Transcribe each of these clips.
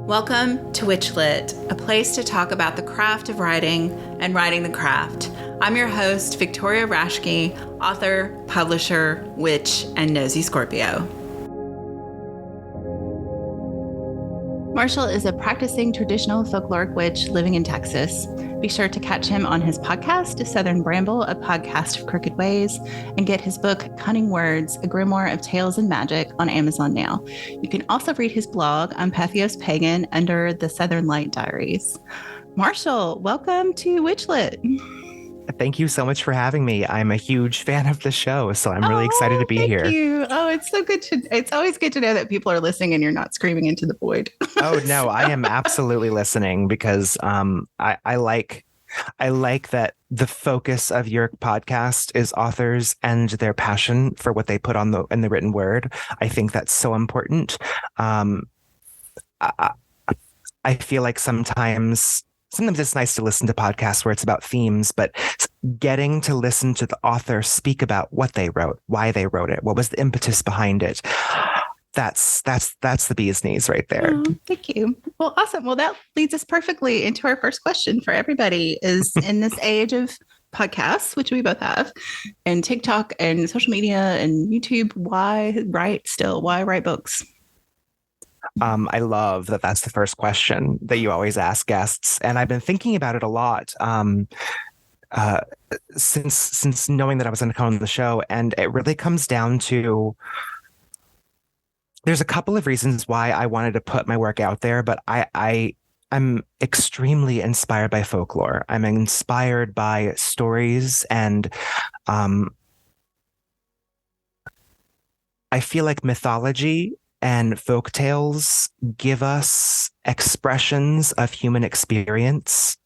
Welcome to WitchLit, a place to talk about the craft of writing and writing the craft. I'm your host, Victoria Raschke, author, publisher, witch, and nosy Scorpio. Marshall is a practicing traditional folkloric witch living in Texas. Be sure to catch him on his podcast, Southern Bramble, a podcast of crooked ways, and get his book, Cunning Words, a grimoire of tales and magic, on Amazon now. You can also read his blog on Patheos Pagan under the Southern Light Diaries. Marshall, welcome to WitchLit. Thank you so much for having me. I'm a huge fan of the show, so I'm really excited to be here. Thank you. Oh, it's so good it's always good to know that people are listening and you're not screaming into the void. Oh, no, I am absolutely listening because I like that the focus of your podcast is authors and their passion for what they put on in the written word. I think that's so important. I feel like sometimes it's nice to listen to podcasts where it's about themes, but getting to listen to the author speak about what they wrote, why they wrote it, what was the impetus behind it. That's the bee's knees right there. Oh, thank you. Well, awesome. Well, that leads us perfectly into our first question for everybody is in this age of podcasts, which we both have, and TikTok and social media and YouTube, why write still? Why write books? I love that that's the first question that you always ask guests. And I've been thinking about it a lot since knowing that I was going to come on the show. And it really comes down to, there's a couple of reasons why I wanted to put my work out there, but I'm extremely inspired by folklore. I'm inspired by stories, and I feel like mythology and folk tales give us expressions of human experience,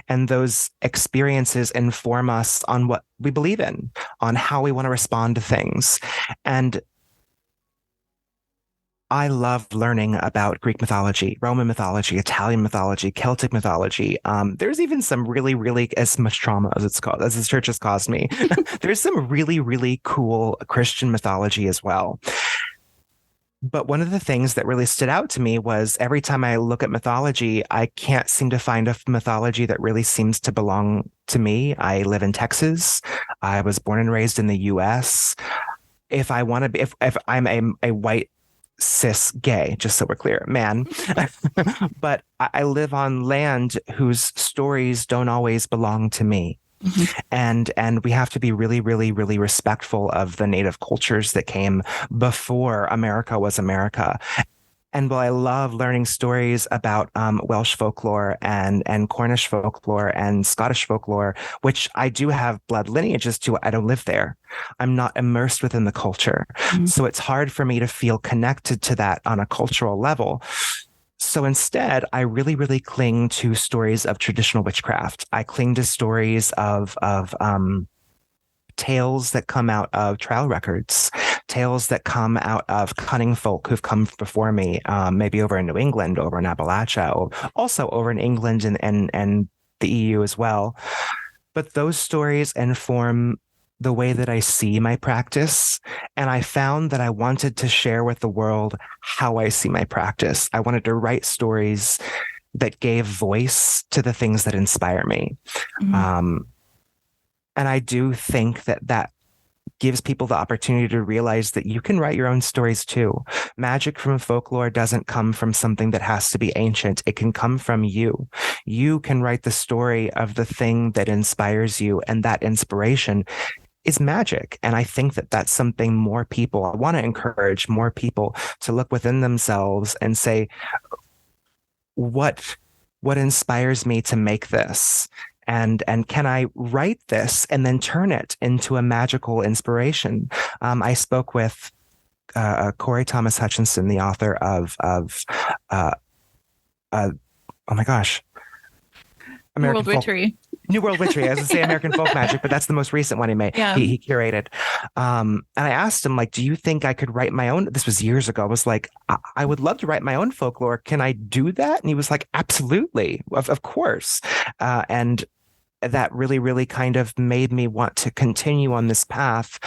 and those experiences inform us on what we believe in, on how we want to respond to things. And I love learning about Greek mythology, Roman mythology, Italian mythology, Celtic mythology. There's even some really, as much trauma as as the church has caused me. There's some really cool Christian mythology as well. But one of the things that really stood out to me was every time I look at mythology, I can't seem to find a mythology that really seems to belong to me. I live in Texas. I was born and raised in the US. If I want to be, if I'm a white cis gay, just so we're clear, man, but I live on land whose stories don't always belong to me. Mm-hmm. And we have to be really respectful of the native cultures that came before America was America. And while I love learning stories about Welsh folklore and Cornish folklore and Scottish folklore, which I do have blood lineages to, I don't live there. I'm not immersed within the culture. Mm-hmm. So it's hard for me to feel connected to that on a cultural level. So instead, I really cling to stories of traditional witchcraft. I cling to stories of tales that come out of trial records, tales that come out of cunning folk who've come before me, maybe over in New England, over in Appalachia, or also over in England and the EU as well. But those stories inform the way that I see my practice. And I found that I wanted to share with the world how I see my practice. I wanted to write stories that gave voice to the things that inspire me. Mm-hmm. And I do think that gives people the opportunity to realize that you can write your own stories too. Magic from folklore doesn't come from something that has to be ancient. It can come from you. You can write the story of the thing that inspires you, and that inspiration is magic. And I think that that's something I want to encourage more people to look within themselves and say, what inspires me to make this? And can I write this and then turn it into a magical inspiration? I spoke with Corey Thomas Hutchinson, the author of oh my gosh, American Witchery. New World Witchery. I was going to say American Folk Magic, but that's the most recent one he made. Yeah. He curated. And I asked him, like, do you think I could write my own? This was years ago. I was like, I would love to write my own folklore. Can I do that? And he was like, absolutely. Of course. And that really, really kind of made me want to continue on this path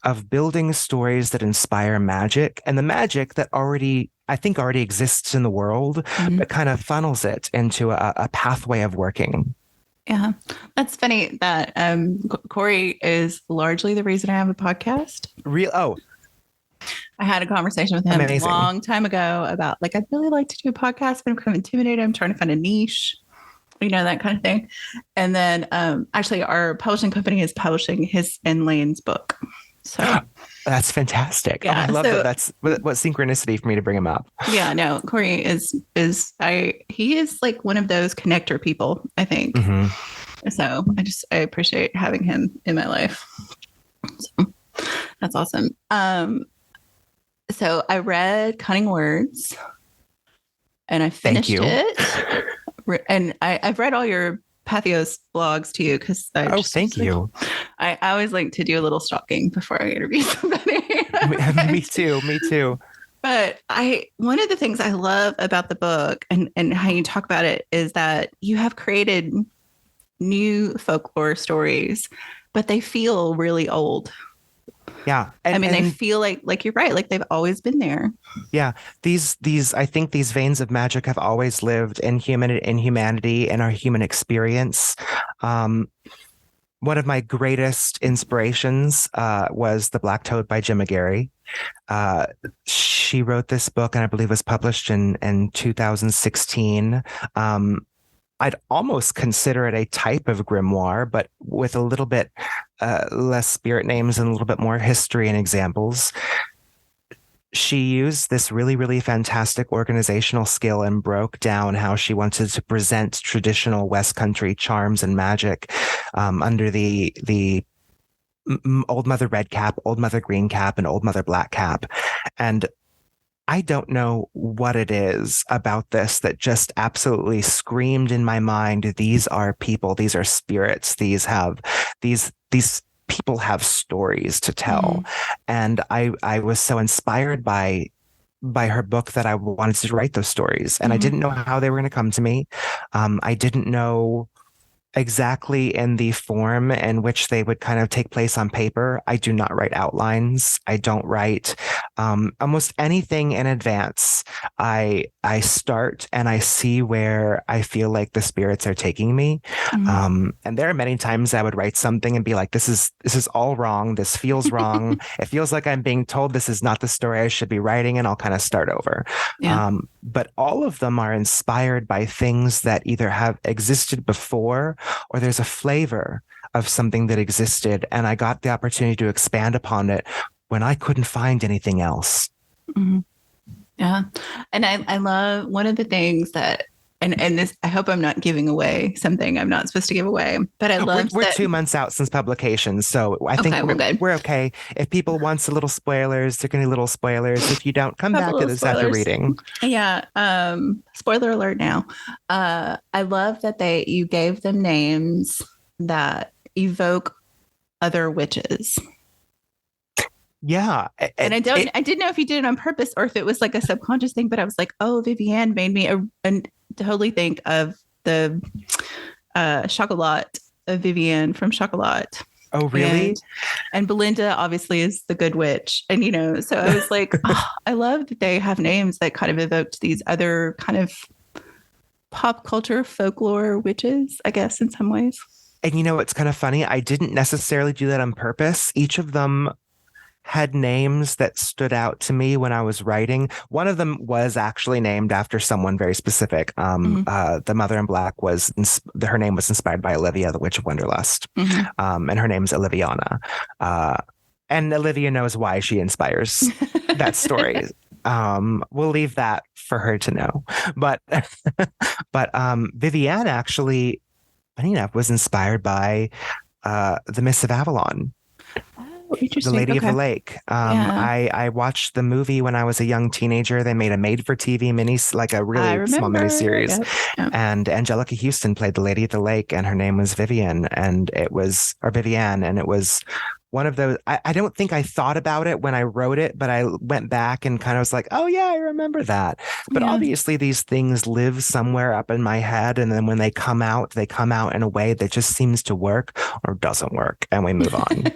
of building stories that inspire magic, and the magic that I think already exists in the world, but kind of funnels it into a pathway of working. Yeah, that's funny that Corey is largely the reason I have a podcast. Oh, I had a conversation with him amazing. a long time ago about like, I'd really like to do a podcast, but I'm kind of intimidated. I'm trying to find a niche, that kind of thing. And then actually our publishing company is publishing his and Lane's book. So that's fantastic. Yeah, I love that. That's what synchronicity for me to bring him up. Yeah, no, Corey he is like one of those connector people, I think. So I appreciate having him in my life. So that's awesome. So I read Cunning Words and I finished it. And I've read all your Pathos blogs too, because thank you. I always like to do a little stalking before I interview somebody. Me too. But one of the things I love about the book and how you talk about it is that you have created new folklore stories, but they feel really old. Yeah. They feel like you're right. Like they've always been there. Yeah. I think these veins of magic have always lived in humanity and our human experience. One of my greatest inspirations was The Black Toad by Jim McGarry. She wrote this book and I believe was published in 2016. I'd almost consider it a type of grimoire, but with a little bit less spirit names and a little bit more history and examples. She used this really, really fantastic organizational skill and broke down how she wanted to present traditional West Country charms and magic under the Old Mother Red Cap, Old Mother Green Cap, and Old Mother Black Cap. And I don't know what it is about this that just absolutely screamed in my mind. These are people. These are spirits. These people have stories to tell. And I was so inspired by her book that I wanted to write those stories. And I didn't know how they were going to come to me. I didn't know exactly in the form in which they would kind of take place on paper. I do not write outlines. I don't write almost anything in advance. I start and I see where I feel like the spirits are taking me. And there are many times I would write something and be like, this is all wrong. This feels wrong. It feels like I'm being told this is not the story I should be writing, and I'll kind of start over. Yeah. But all of them are inspired by things that either have existed before or there's a flavor of something that existed. And I got the opportunity to expand upon it when I couldn't find anything else. Yeah. And I love one of the things that, and this, I hope I'm not giving away something I'm not supposed to give away, but I love we're 2 months out since publication. So I think we're okay. If people want a little spoilers, they're going to be little spoilers. If you don't, come back to this after reading. Yeah. Spoiler alert now. I love that you gave them names that evoke other witches. Yeah. And I didn't know if you did it on purpose or if it was like a subconscious thing, but I was like, oh, Vivienne made me totally think of the Chocolat of Vivienne from Chocolat. Oh, really? And Belinda obviously is the good witch. And, so I was like, I love that they have names that kind of evoked these other kind of pop culture folklore witches, I guess, in some ways. And it's kind of funny. I didn't necessarily do that on purpose. Each of them had names that stood out to me when I was writing. One of them was actually named after someone very specific. The Mother in Black her name was inspired by Olivia, the Witch of Wonderlust. And her name's Oliviana. And Olivia knows why she inspires that story. We'll leave that for her to know. But Vivienne actually, funny enough, was inspired by the Mists of Avalon. The Lady of the Lake. I watched the movie when I was a young teenager. They made a made-for-TV like a really small miniseries. Yep. And Angelica Houston played the Lady of the Lake, and her name was Vivienne, and it was one of those. I don't think I thought about it when I wrote it, but I went back and kind of was like, oh yeah, I remember that. But Yeah. obviously these things live somewhere up in my head. And then when they come out in a way that just seems to work or doesn't work. And we move on.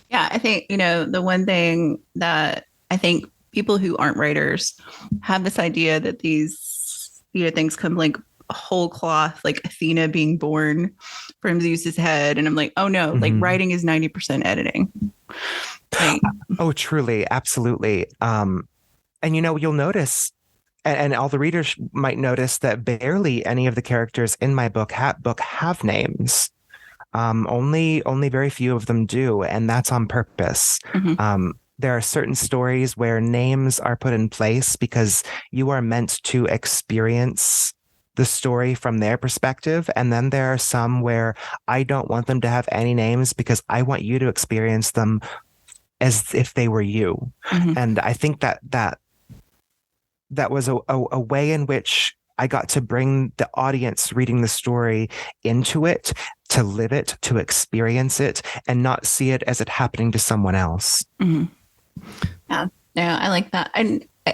Yeah, I think, the one thing that I think people who aren't writers have this idea that these, things come like whole cloth, like Athena being born from Zeus's head. And I'm like, oh no, like Mhm. writing is 90% editing. Like, Oh, truly. Absolutely. And you'll notice, and all the readers might notice that barely any of the characters in my book have names. Only very few of them do, and that's on purpose. mhm, There are certain stories where names are put in place because you are meant to experience the story from their perspective. And then there are some where I don't want them to have any names because I want you to experience them as if they were you. mhm, And I think that was a way in which I got to bring the audience reading the story into it, to live it, to experience it, and not see it as it happening to someone else. mhm. Yeah, yeah, I like that. And I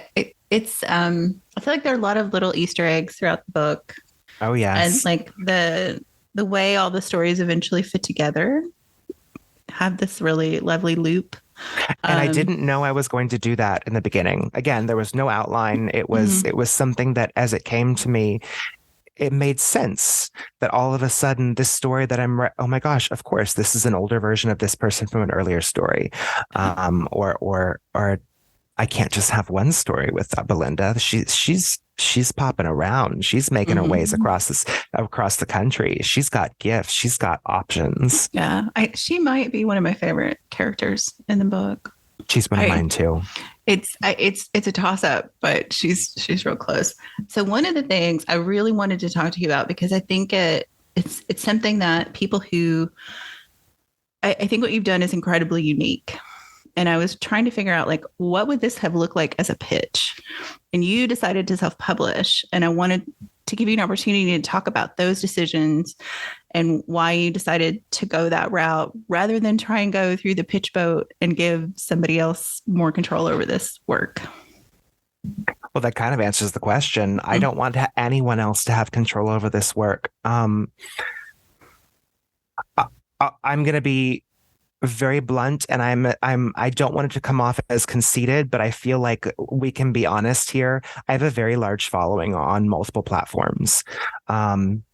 feel like there are a lot of little Easter eggs throughout the book, Oh, and yes. like the way all the stories eventually fit together have this really lovely loop. And I Um, didn't know I was going to do that in the beginning. Again, there was no outline. It was mhm, it was something that as it came to me, it made sense that all of a sudden this story that oh my gosh, of course, this is an older version of this person from an earlier story. Or I can't just have one story with Belinda. She's popping around. She's making her ways mhm. across the country. She's got gifts. She's got options. Yeah, she might be one of my favorite characters in the book. She's one of I mine too. it's a toss up, but she's real close. So one of the things I really wanted to talk to you about, because I think it's something that people who I think what you've done is incredibly unique. And I was trying to figure out, like, what would this have looked like as a pitch? And you decided to self-publish, and I wanted to give you an opportunity to talk about those decisions and why you decided to go that route rather than try and go through the pitch boat and give somebody else more control over this work. Well, that kind of answers the question. I Mm, don't want anyone else to have control over this work. I'm going to be very blunt, and I don't want it to come off as conceited, but I feel like we can be honest here. I have a very large following on multiple platforms. Um,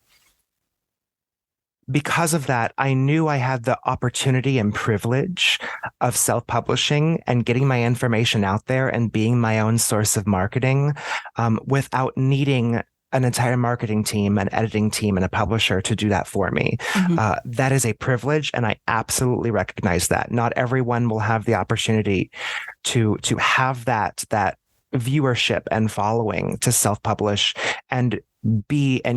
because of that, I knew I had the opportunity and privilege of self-publishing and getting my information out there and being my own source of marketing, without needing an entire marketing team, an editing team, and a publisher to do that for me. mhm, That is a privilege, and I absolutely recognize that. Not everyone will have the opportunity to have that viewership and following to self-publish and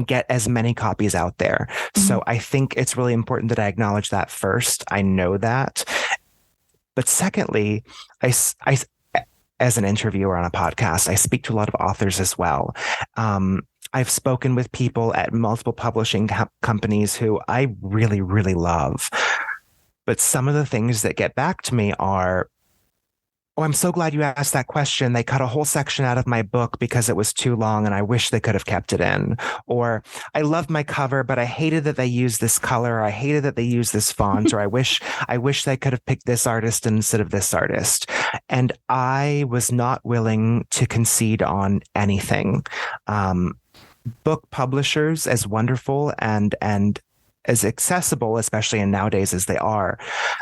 get as many copies out there. mhm, So I think it's really important that I acknowledge that first. I know that. But secondly, I as an interviewer on a podcast, I speak to a lot of authors as well. I've spoken with people at multiple publishing companies who I really, really love. But some of the things that get back to me are, oh, I'm so glad you asked that question. They cut a whole section out of my book because it was too long and I wish they could have kept it in. Or I loved my cover, but I hated that they used this color. Or I hated that they used this font. Or I wish they could have picked this artist instead of this artist. And I was not willing to concede on anything. Book publishers, as wonderful and as accessible, especially in nowadays as they are,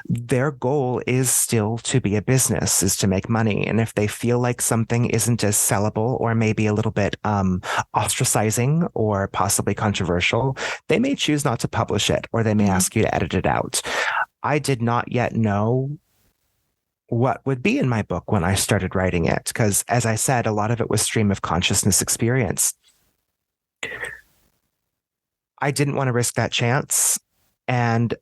their goal is still to be a business, is to make money. And if they feel like something isn't as sellable or maybe a little bit ostracizing or possibly controversial, they may choose not to publish it, or they may mhm, ask you to edit it out. I did not yet know what would be in my book when I started writing it, because as I said, a lot of it was stream of consciousness experience. I didn't want to risk that chance. And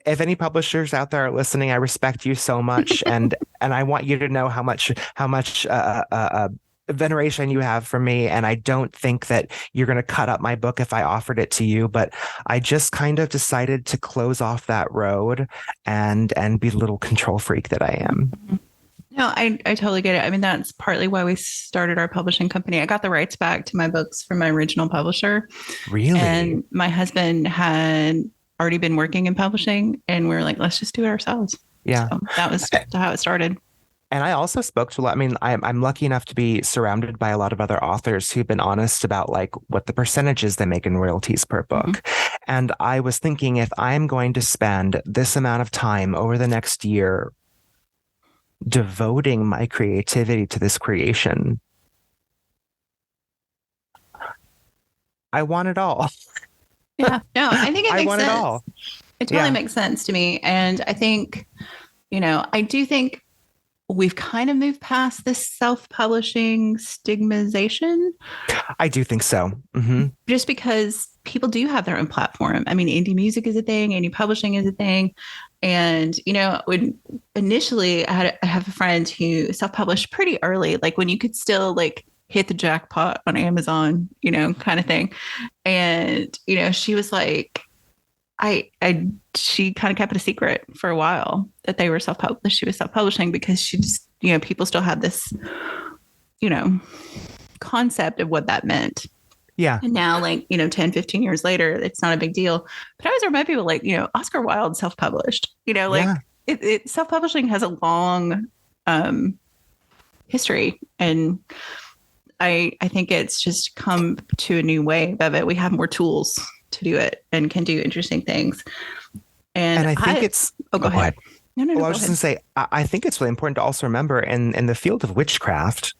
if any publishers out there are listening, I respect you so much, and I want you to know how much veneration you have for me, and I don't think that you're going to cut up my book if I offered it to you, but I just kind of decided to close off that road and be the little control freak that I am. No, I totally get it. I mean, that's partly why we started our publishing company. I got the rights back to my books from my original publisher. Really? And my husband had already been working in publishing, and we were like, let's just do it ourselves. Yeah. So that was how it started. And I also spoke to a lot. I mean, I'm lucky enough to be surrounded by a lot of other authors who've been honest about like what the percentages they make in royalties per book. Mm-hmm. And I was thinking, if I'm going to spend this amount of time over the next year devoting my creativity to this creation, I want it all. Yeah, no, I think it makes want sense. It all. It totally makes sense to me. And I think, I do think we've kind of moved past this self-publishing stigmatization. I do think so. Mm-hmm. Just because people do have their own platform. I mean, indie music is a thing, indie publishing is a thing. And, when initially I have a friend who self-published pretty early, like when you could still like hit the jackpot on Amazon, kind of thing. And, she was like, she kind of kept it a secret for a while that they were self-published. She was self-publishing because she just, people still had this, concept of what that meant. Yeah. And now, like, 10, 15 years later, it's not a big deal. But I always remind people, like, Oscar Wilde self-published, self-publishing has a long history. And I think it's just come to a new wave of it. We have more tools to do it and can do interesting things. And I think it's... Oh, go ahead. No, I was just going to say, I think it's really important to also remember in the field of witchcraft,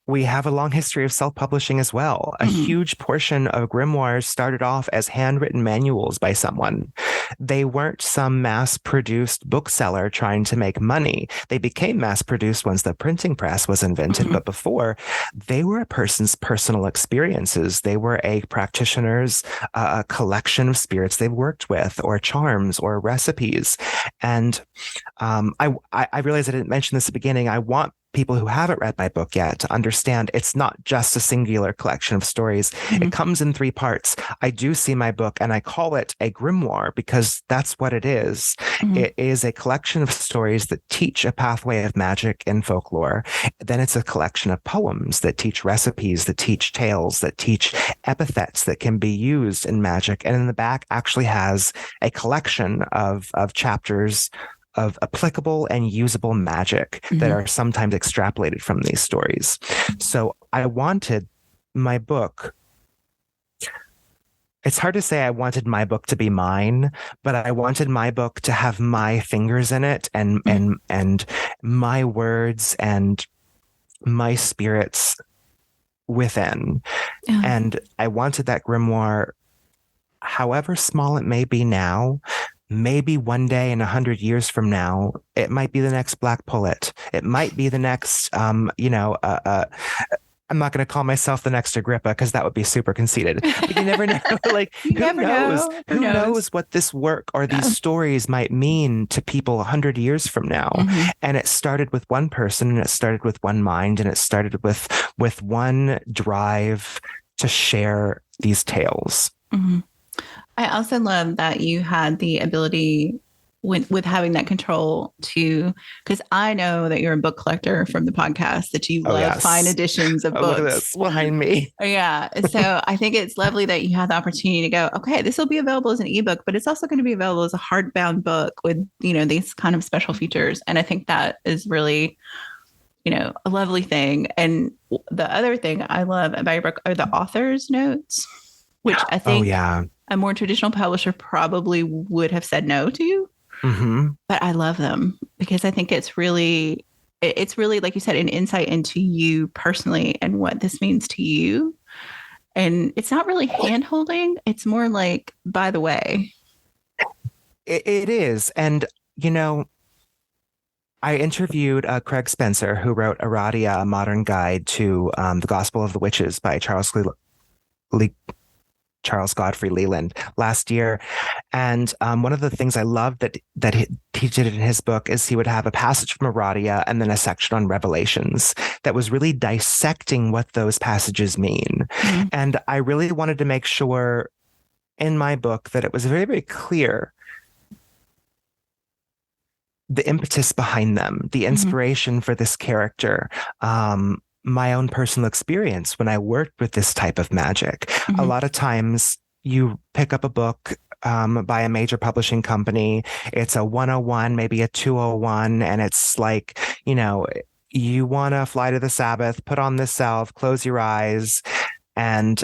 we have a long history of self-publishing as well. A huge portion of grimoires started off as handwritten manuals by someone. They weren't some mass-produced bookseller trying to make money. They became mass-produced once the printing press was invented. But before, they were a person's personal experiences. They were a practitioner's a collection of spirits they've worked with, or charms, or recipes. And I realized I didn't mention this at the beginning. I want people who haven't read my book yet to understand it's not just a singular collection of stories. It comes in 3 parts. I do see my book and I call it a grimoire because that's what it is. It is a collection of stories that teach a pathway of magic and folklore. Then it's a collection of poems that teach recipes, that teach tales, that teach epithets that can be used in magic. And in the back actually has a collection of chapters of applicable and usable magic that are sometimes extrapolated from these stories. So I wanted my book. It's hard to say I wanted my book to be mine, but I wanted my book to have my fingers in it and my words and my spirits within. Yeah. And I wanted that grimoire, however small it may be now, maybe one day in 100 years from now, it might be the next Black Pullet. It might be the next, I'm not going to call myself the next Agrippa because that would be super conceited. But you never know. Like, who knows? Who knows what this work or these stories might mean to people 100 years from now? And it started with one person, and it started with one mind, and it started with one drive to share these tales. I also love that you had the ability with having that control because I know that you're a book collector from the podcast, that you love fine editions of books. Look at this behind me. Yeah. So I think it's lovely that you have the opportunity to go, okay, this will be available as an ebook, but it's also going to be available as a hardbound book with, these kind of special features. And I think that is really, a lovely thing. And the other thing I love about your book are the author's notes, which I think a more traditional publisher probably would have said no to. But I love them because I think it's really, like you said, an insight into you personally and what this means to you. And it's not really hand-holding. It's more like, by the way. It is. And, I interviewed Craig Spencer, who wrote Aradia, A Modern Guide to the Gospel of the Witches by Charles Charles Godfrey Leland last year. And one of the things I loved that he did in his book is he would have a passage from Aradia and then a section on Revelations that was really dissecting what those passages mean. Mm-hmm. And I really wanted to make sure in my book that it was very, very clear the impetus behind them, the inspiration for this character, my own personal experience when I worked with this type of magic. A lot of times you pick up a book by a major publishing company, it's a 101, maybe a 201, and it's like, you want to fly to the Sabbath, put on this salve, close your eyes, and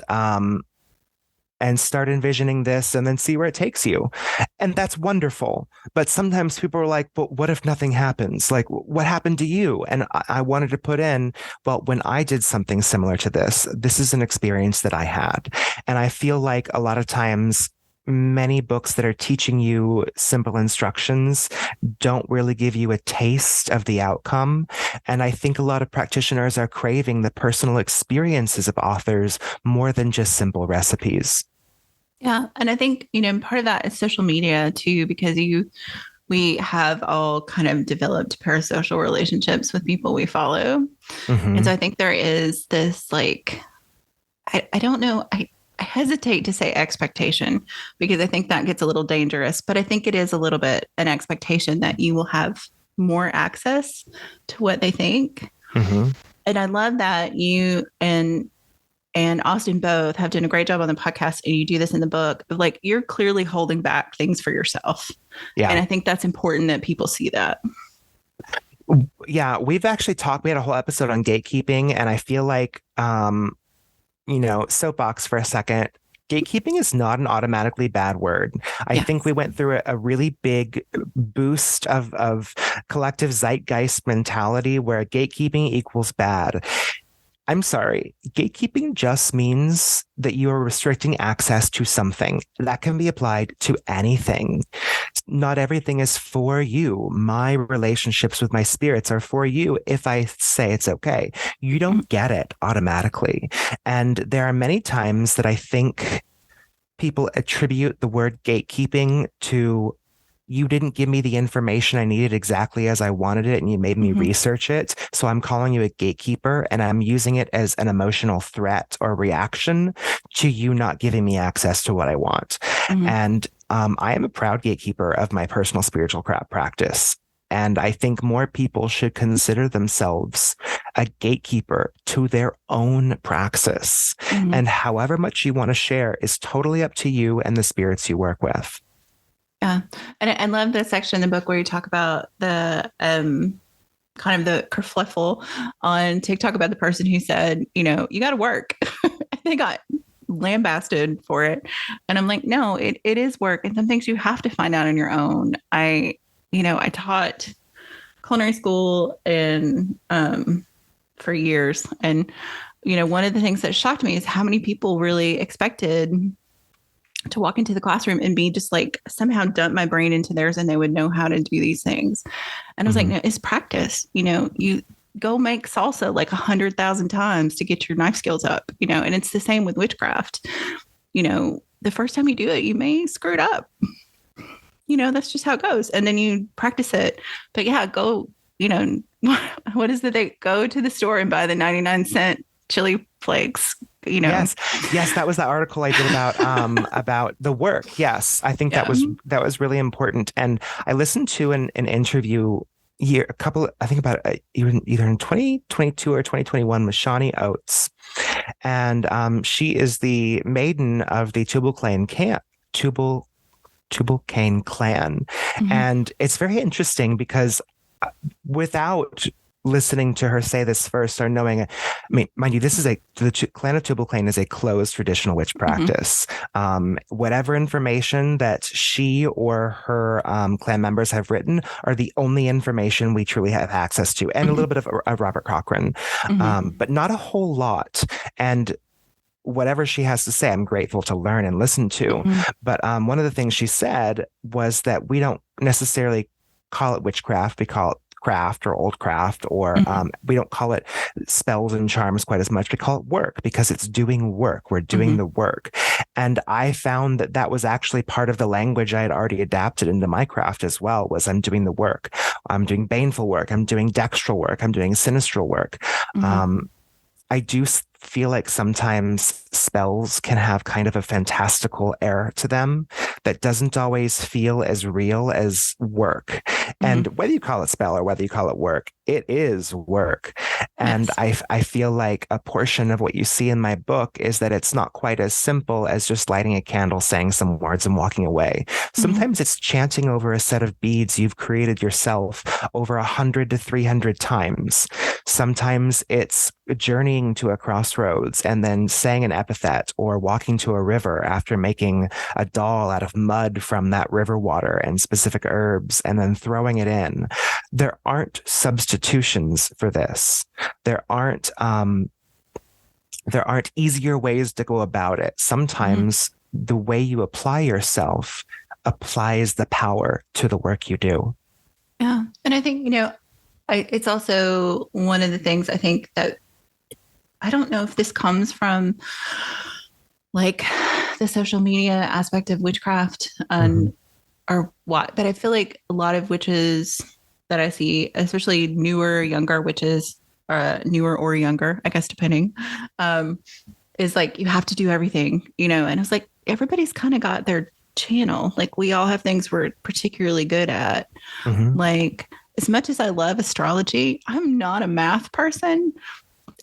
start envisioning this and then see where it takes you. And that's wonderful. But sometimes people are like, but what if nothing happens? Like, what happened to you? And I wanted to put in, well, when I did something similar to this is an experience that I had. And I feel like a lot of times, many books that are teaching you simple instructions don't really give you a taste of the outcome. And I think a lot of practitioners are craving the personal experiences of authors more than just simple recipes. Yeah. And I think, part of that is social media too, because we have all kind of developed parasocial relationships with people we follow. And so I think there is this, like, I don't know, I hesitate to say expectation because I think that gets a little dangerous, but I think it is a little bit an expectation that you will have more access to what they think. And I love that you and Austin both have done a great job on the podcast, and you do this in the book. Like, you're clearly holding back things for yourself. Yeah. And I think that's important that people see that. Yeah. We've actually we had a whole episode on gatekeeping, and I feel like, soapbox for a second. Gatekeeping is not an automatically bad word. I think we went through a really big boost of collective zeitgeist mentality where gatekeeping equals bad. I'm sorry. Gatekeeping just means that you are restricting access to something. That can be applied to anything. Not everything is for you. My relationships with my spirits are for you if I say it's okay. You don't get it automatically. And there are many times that I think people attribute the word gatekeeping to, you didn't give me the information I needed exactly as I wanted it, and you made me research it. So I'm calling you a gatekeeper, and I'm using it as an emotional threat or reaction to you not giving me access to what I want. And I am a proud gatekeeper of my personal spiritual practice. And I think more people should consider themselves a gatekeeper to their own praxis. And however much you want to share is totally up to you and the spirits you work with. Yeah. And I love the section in the book where you talk about the kind of the kerfluffle on TikTok about the person who said, you got to work. They got lambasted for it. And I'm like, no, it is work. And some things you have to find out on your own. I taught culinary school and for years. And, one of the things that shocked me is how many people really expected to walk into the classroom and be just like somehow dump my brain into theirs and they would know how to do these things. And I was like, no, it's practice. You go make salsa like 100,000 times to get your knife skills up, and it's the same with witchcraft. The first time you do it, you may screw it up. That's just how it goes. And then you practice it. But yeah, go, what is the thing? Go to the store and buy the 99-cent chili flakes. Yes, that was the article I did about the work. Yes, I think that was really important. And I listened to an interview here either in 2022 or 2021 with Shawnee Oates, and she is the maiden of the Tubal Cain clan, and it's very interesting because without listening to her say this first or knowing, mind you, the clan of Tubal Cain is a closed traditional witch practice. Whatever information that she or her clan members have written are the only information we truly have access to, and a little bit of Robert Cochrane, but not a whole lot. And whatever she has to say, I'm grateful to learn and listen to. But one of the things she said was that we don't necessarily call it witchcraft. We call it craft or old craft, or we don't call it spells and charms quite as much. We call it work because it's doing work. We're doing the work. And I found that that was actually part of the language I had already adapted into my craft as well, was I'm doing the work. I'm doing baneful work. I'm doing dextral work. I'm doing sinistral work. Mm-hmm. I do feel like sometimes spells can have kind of a fantastical air to them that doesn't always feel as real as work. And Mm-hmm. whether you call it spell or whether you call it work, it is work. And Yes. I feel like a portion of what you see in my book is that it's not quite as simple as just lighting a candle, saying some words, and walking away. Mm-hmm. Sometimes it's chanting over a set of beads you've created yourself over 100 to 300 times. Sometimes it's journeying to a crossroads and then saying an epithet, or walking to a river after making a doll out of mud from that river water and specific herbs and then throwing it in. There aren't substitutions for this. There aren't there aren't easier ways to go about it. Mm-hmm. Sometimes the way you apply yourself applies the power to the work you do. Yeah. And I think, it's also one of the things I think that I don't know if this comes from like the social media aspect of witchcraft Mm-hmm. or what, but I feel like a lot of witches that I see, especially newer, younger witches, newer or younger, I guess, depending, um, is like, you have to do everything, and it's like, everybody's kind of got their channel. Like, we all have things we're particularly good at. Mm-hmm. Like, as much as I love astrology, I'm not a math person,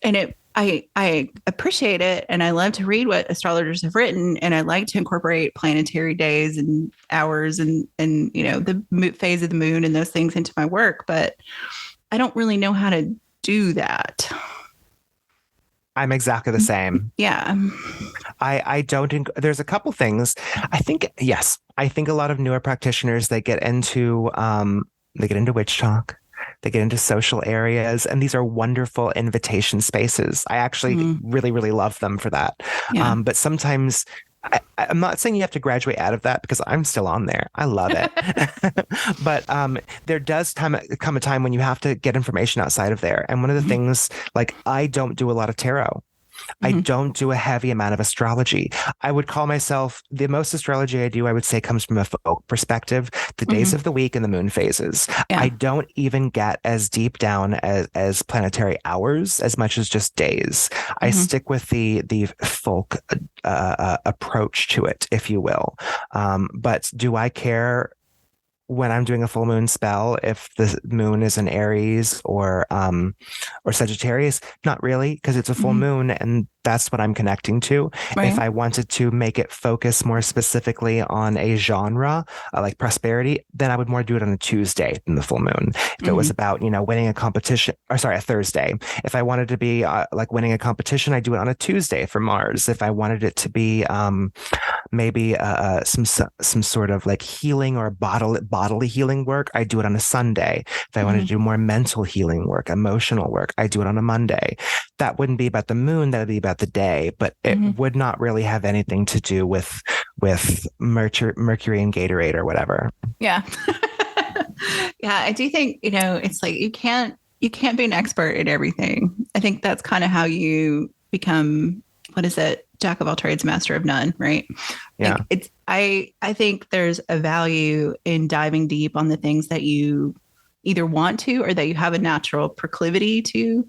and I appreciate it, and I love to read what astrologers have written, and I like to incorporate planetary days and hours and the phase of the moon and those things into my work, but I don't really know how to do that. I'm exactly the same. Yeah. I don't, there's a couple things. I think, yes, I think a lot of newer practitioners, they get into witch talk. They get into social areas, and these are wonderful invitation spaces. I actually Mm, really, really love them for that. yeah. But sometimes I'm not saying you have to graduate out of that, because I'm still on there. I love it. But there does come a time when you have to get information outside of there. And one of the Mm-hmm. things, like, I don't do a lot of tarot. I Mm-hmm. don't do a heavy amount of astrology. I would call myself, the most astrology I do, I would say, comes from a folk perspective, the days Mm-hmm. of the week and the moon phases. Yeah. I don't even get as deep down as planetary hours as much as just days. I Mm-hmm. stick with the folk approach to it, if you will. But do I care when I'm doing a full moon spell if the moon is in Aries or Sagittarius? Not really, because it's a full Mm-hmm. moon and that's what I'm connecting to. If Right. I wanted to make it focus more specifically on a genre, like prosperity, then I would more do it on a Tuesday than the full moon. If it was Mm-hmm. about, winning a competition, or sorry, a Thursday. If I wanted to be like winning a competition, I do it on a Tuesday for Mars. If I wanted it to be maybe some sort of like healing or bodily healing work, I do it on a Sunday. If I wanted to Mm-hmm. do more mental healing work, emotional work, I do it on a Monday. That wouldn't be about the moon, that would be about the day, but it Mm-hmm. would not really have anything to do with Mercury and Gatorade or whatever. Yeah. Yeah, I do think, it's like you can't be an expert at everything. I think that's kind of how you become, what is it? Jack of all trades, master of none, right? Yeah, Like, I think there's a value in diving deep on the things that you either want to or that you have a natural proclivity to,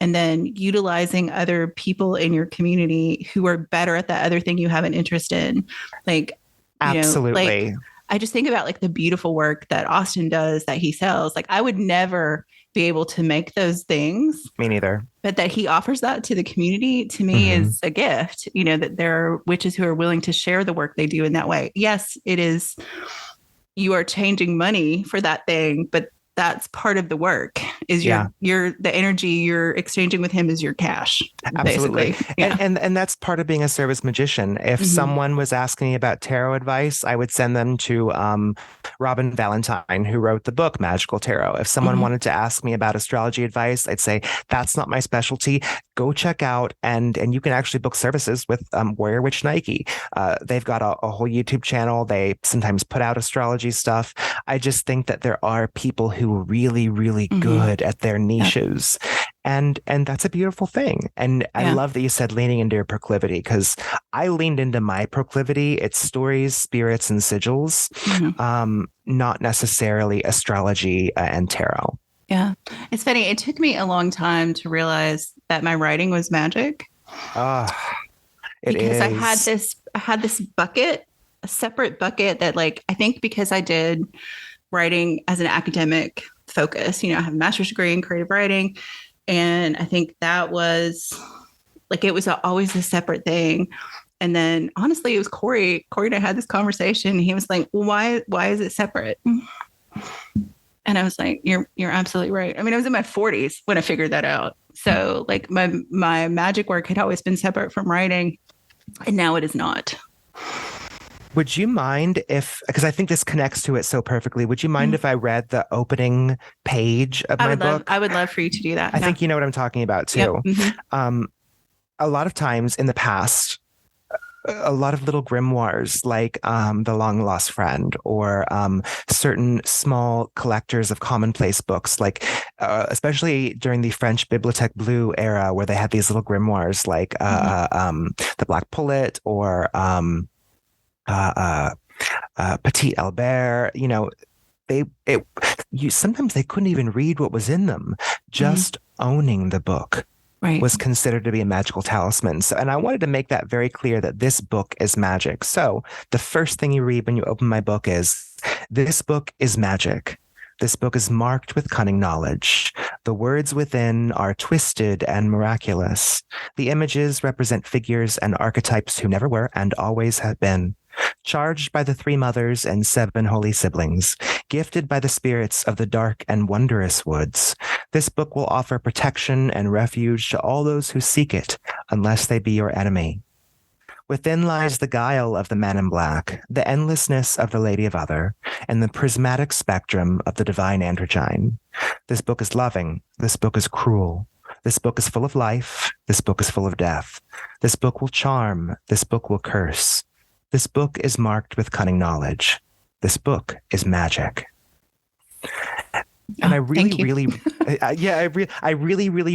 and then utilizing other people in your community who are better at that other thing you have an interest in. Like, like, absolutely. I just think about like the beautiful work that Austin does that he sells. Like, I would never be able to make those things, Me neither. but that he offers that to the community, to me, Hmm. is a gift. That there are witches who are willing to share the work they do in that way. Yes, it is, you are changing money for that thing, but that's part of the work, is Yeah. your the energy you're exchanging with him is your cash, Absolutely. basically. Yeah. And that's part of being a service magician. If Mm-hmm. someone was asking me about tarot advice, I would send them to Robin Valentine, who wrote the book Magical Tarot. If someone Mm-hmm. wanted to ask me about astrology advice, I'd say that's not my specialty. Go check out, and you can actually book services with Warrior Witch Nike. They've got a whole YouTube channel. They sometimes put out astrology stuff. I just think that there are people who are really, really Mm-hmm. good at their Yep. niches. And that's a beautiful thing. And I Yeah. love that you said leaning into your proclivity, because I leaned into my proclivity. It's stories, spirits, and sigils, not necessarily astrology and tarot. Yeah. It's funny. It took me a long time to realize that my writing was magic. It Because is. I had this bucket, a separate bucket that, like, I think because I did writing as an academic focus, I have a master's degree in creative writing. And I think that was like, it was always a separate thing. And then honestly, it was Corey. Corey and I had this conversation. He was like, well, why is it separate? And I was like, you're absolutely right. I mean, I was in my 40s when I figured that out. So like my magic work had always been separate from writing, and now it is not. Would you mind if, because I think this connects to it so perfectly, would you mind if I read the opening page of my book? I would love for you to do that. I think you know what I'm talking about too. Yep. A lot of times in the past, a lot of little grimoires like The Long Lost Friend, or certain small collectors of commonplace books, like especially during the French Bibliothèque Bleue era, where they had these little grimoires like The Black Pullet, or Petit Albert. Sometimes they couldn't even read what was in them. Just owning the book was considered to be a magical talisman. So, and I wanted to make that very clear, that this book is magic. So the first thing you read when you open my book is, this book is magic. This book is marked with cunning knowledge. The words within are twisted and miraculous. The images represent figures and archetypes who never were and always have been. Charged by the 3 mothers and 7 holy siblings, gifted by the spirits of the dark and wondrous woods, this book will offer protection and refuge to all those who seek it, unless they be your enemy. Within lies the guile of the man in black, the endlessness of the lady of other, and the prismatic spectrum of the divine androgyne. This book is loving. This book is cruel. This book is full of life. This book is full of death. This book will charm. This book will curse. This book is marked with cunning knowledge. This book is magic. And I really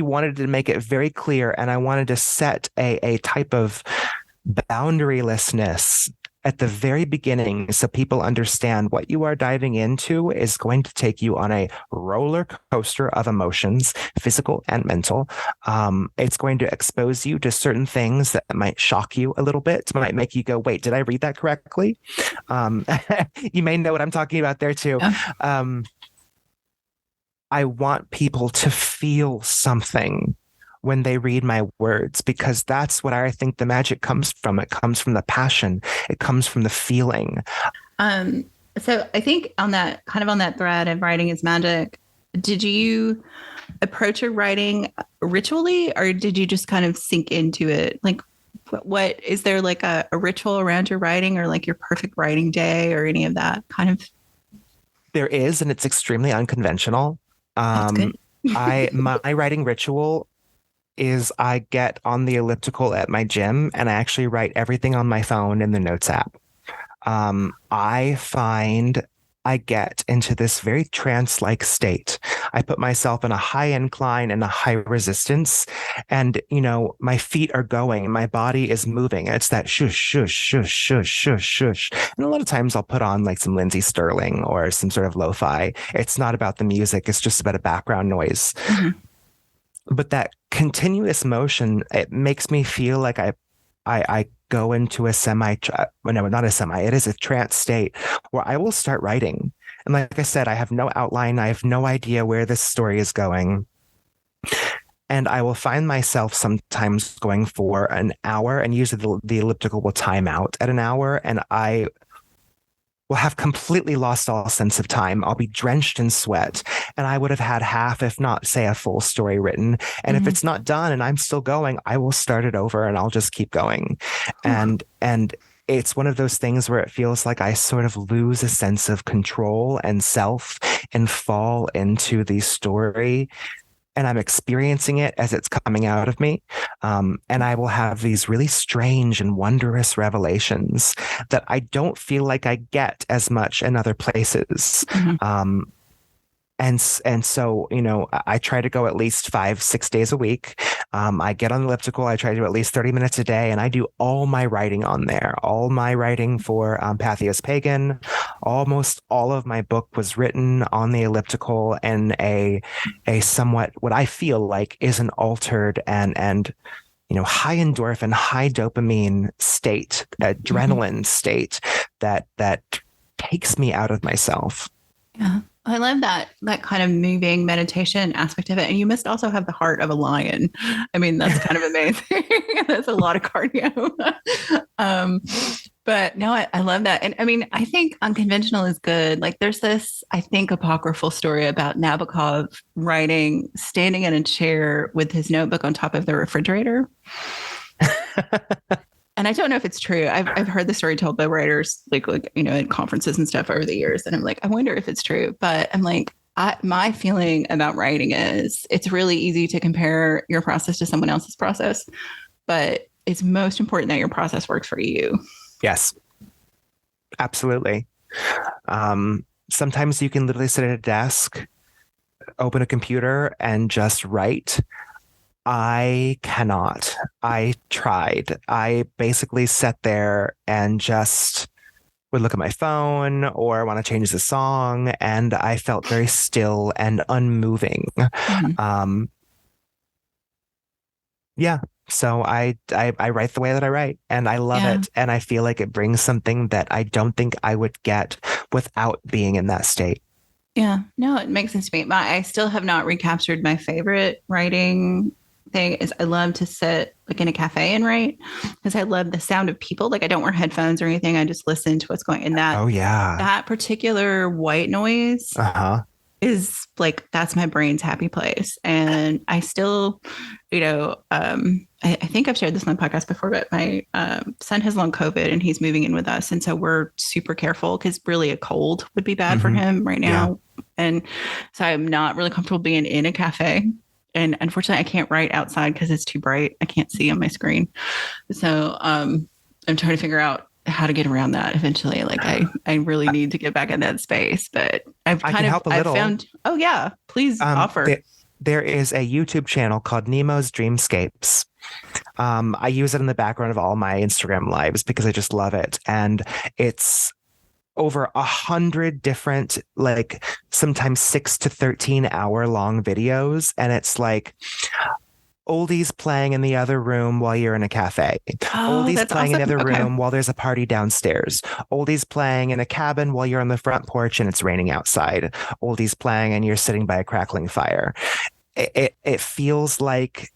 wanted to make it very clear, and I wanted to set a type of boundarylessness at the very beginning, so people understand what you are diving into is going to take you on a roller coaster of emotions, physical and mental. It's going to expose you to certain things that might shock you a little bit, might make you go, wait, did I read that correctly? You may know what I'm talking about there too. Yeah. I want people to feel something when they read my words, because that's what I think the magic comes from. It comes from the passion. It comes from the feeling. So I think on that thread of writing is magic, did you approach your writing ritually, or did you just kind of sink into it? Like, what is there, like a ritual around your writing, or like your perfect writing day, or any of that kind of? There is, and it's extremely unconventional. That's good. My writing ritual is I get on the elliptical at my gym and I actually write everything on my phone in the Notes app. I find I get into this very trance-like state. I put myself in a high incline and a high resistance, and my feet are going, my body is moving. It's that shush, shush, shush, shush, shush, shush. And a lot of times I'll put on like some Lindsay Sterling or some sort of lo-fi. It's not about the music, it's just about a background noise. Mm-hmm. But that continuous motion, it makes me feel like I go into a it is a trance state where I will start writing. And like I said, I have no outline. I have no idea where this story is going. And I will find myself sometimes going for an hour, and usually the elliptical will time out at an hour, and I will have completely lost all sense of time. I'll be drenched in sweat, and I would have had half, if not say a full story written. And if it's not done and I'm still going, I will start it over and I'll just keep going. And it's one of those things where it feels like I sort of lose a sense of control and self and fall into the story. And I'm experiencing it as it's coming out of me. And I will have these really strange and wondrous revelations that I don't feel like I get as much in other places. Mm-hmm. And so, I try to go at least 5, 6 days a week. I get on the elliptical. I try to do at least 30 minutes a day, and I do all my writing on there. All my writing for Patheos Pagan. Almost all of my book was written on the elliptical in a somewhat what I feel like is an altered and high endorphin, high dopamine state, adrenaline state that takes me out of myself. Yeah. I love that kind of moving meditation aspect of it. And you must also have the heart of a lion. I mean, that's kind of amazing. That's a lot of cardio. But no, I love that. And I mean, I think unconventional is good. Like there's this, I think, apocryphal story about Nabokov standing in a chair with his notebook on top of the refrigerator. And I don't know if it's true. I've heard the story told by writers like at conferences and stuff over the years. And I'm like, I wonder if it's true. But I'm like, my feeling about writing is it's really easy to compare your process to someone else's process, but it's most important that your process works for you. Yes, absolutely. Sometimes you can literally sit at a desk, open a computer, and just write. I cannot. I tried. I basically sat there and just would look at my phone or want to change the song, and I felt very still and unmoving. Mm-hmm. Yeah. So I write the way that I write, and I love it. And I feel like it brings something that I don't think I would get without being in that state. Yeah. No, it makes sense to me. I still have not recaptured my favorite writing thing is I love to sit like in a cafe and write because I love the sound of people. Like I don't wear headphones or anything. I just listen to what's going in that. Oh yeah. That particular white noise is like, that's my brain's happy place. And I still, I think I've shared this on the podcast before, but my son has long COVID and he's moving in with us. And so we're super careful because really a cold would be bad for him right now. Yeah. And so I'm not really comfortable being in a cafe. And unfortunately, I can't write outside because it's too bright. I can't see on my screen. So I'm trying to figure out how to get around that eventually. Like I really need to get back in that space, but I've found, oh yeah, please offer. There is a YouTube channel called Nemo's Dreamscapes. I use it in the background of all my Instagram lives because I just love it. And it's over 100 different, like sometimes 6 to 13 hour long videos. And it's like oldies playing in the other room while you're in a cafe. Oldies playing in the other room while there's a party downstairs. Oldies playing in a cabin while you're on the front porch and it's raining outside. Oldies playing and you're sitting by a crackling fire. It feels like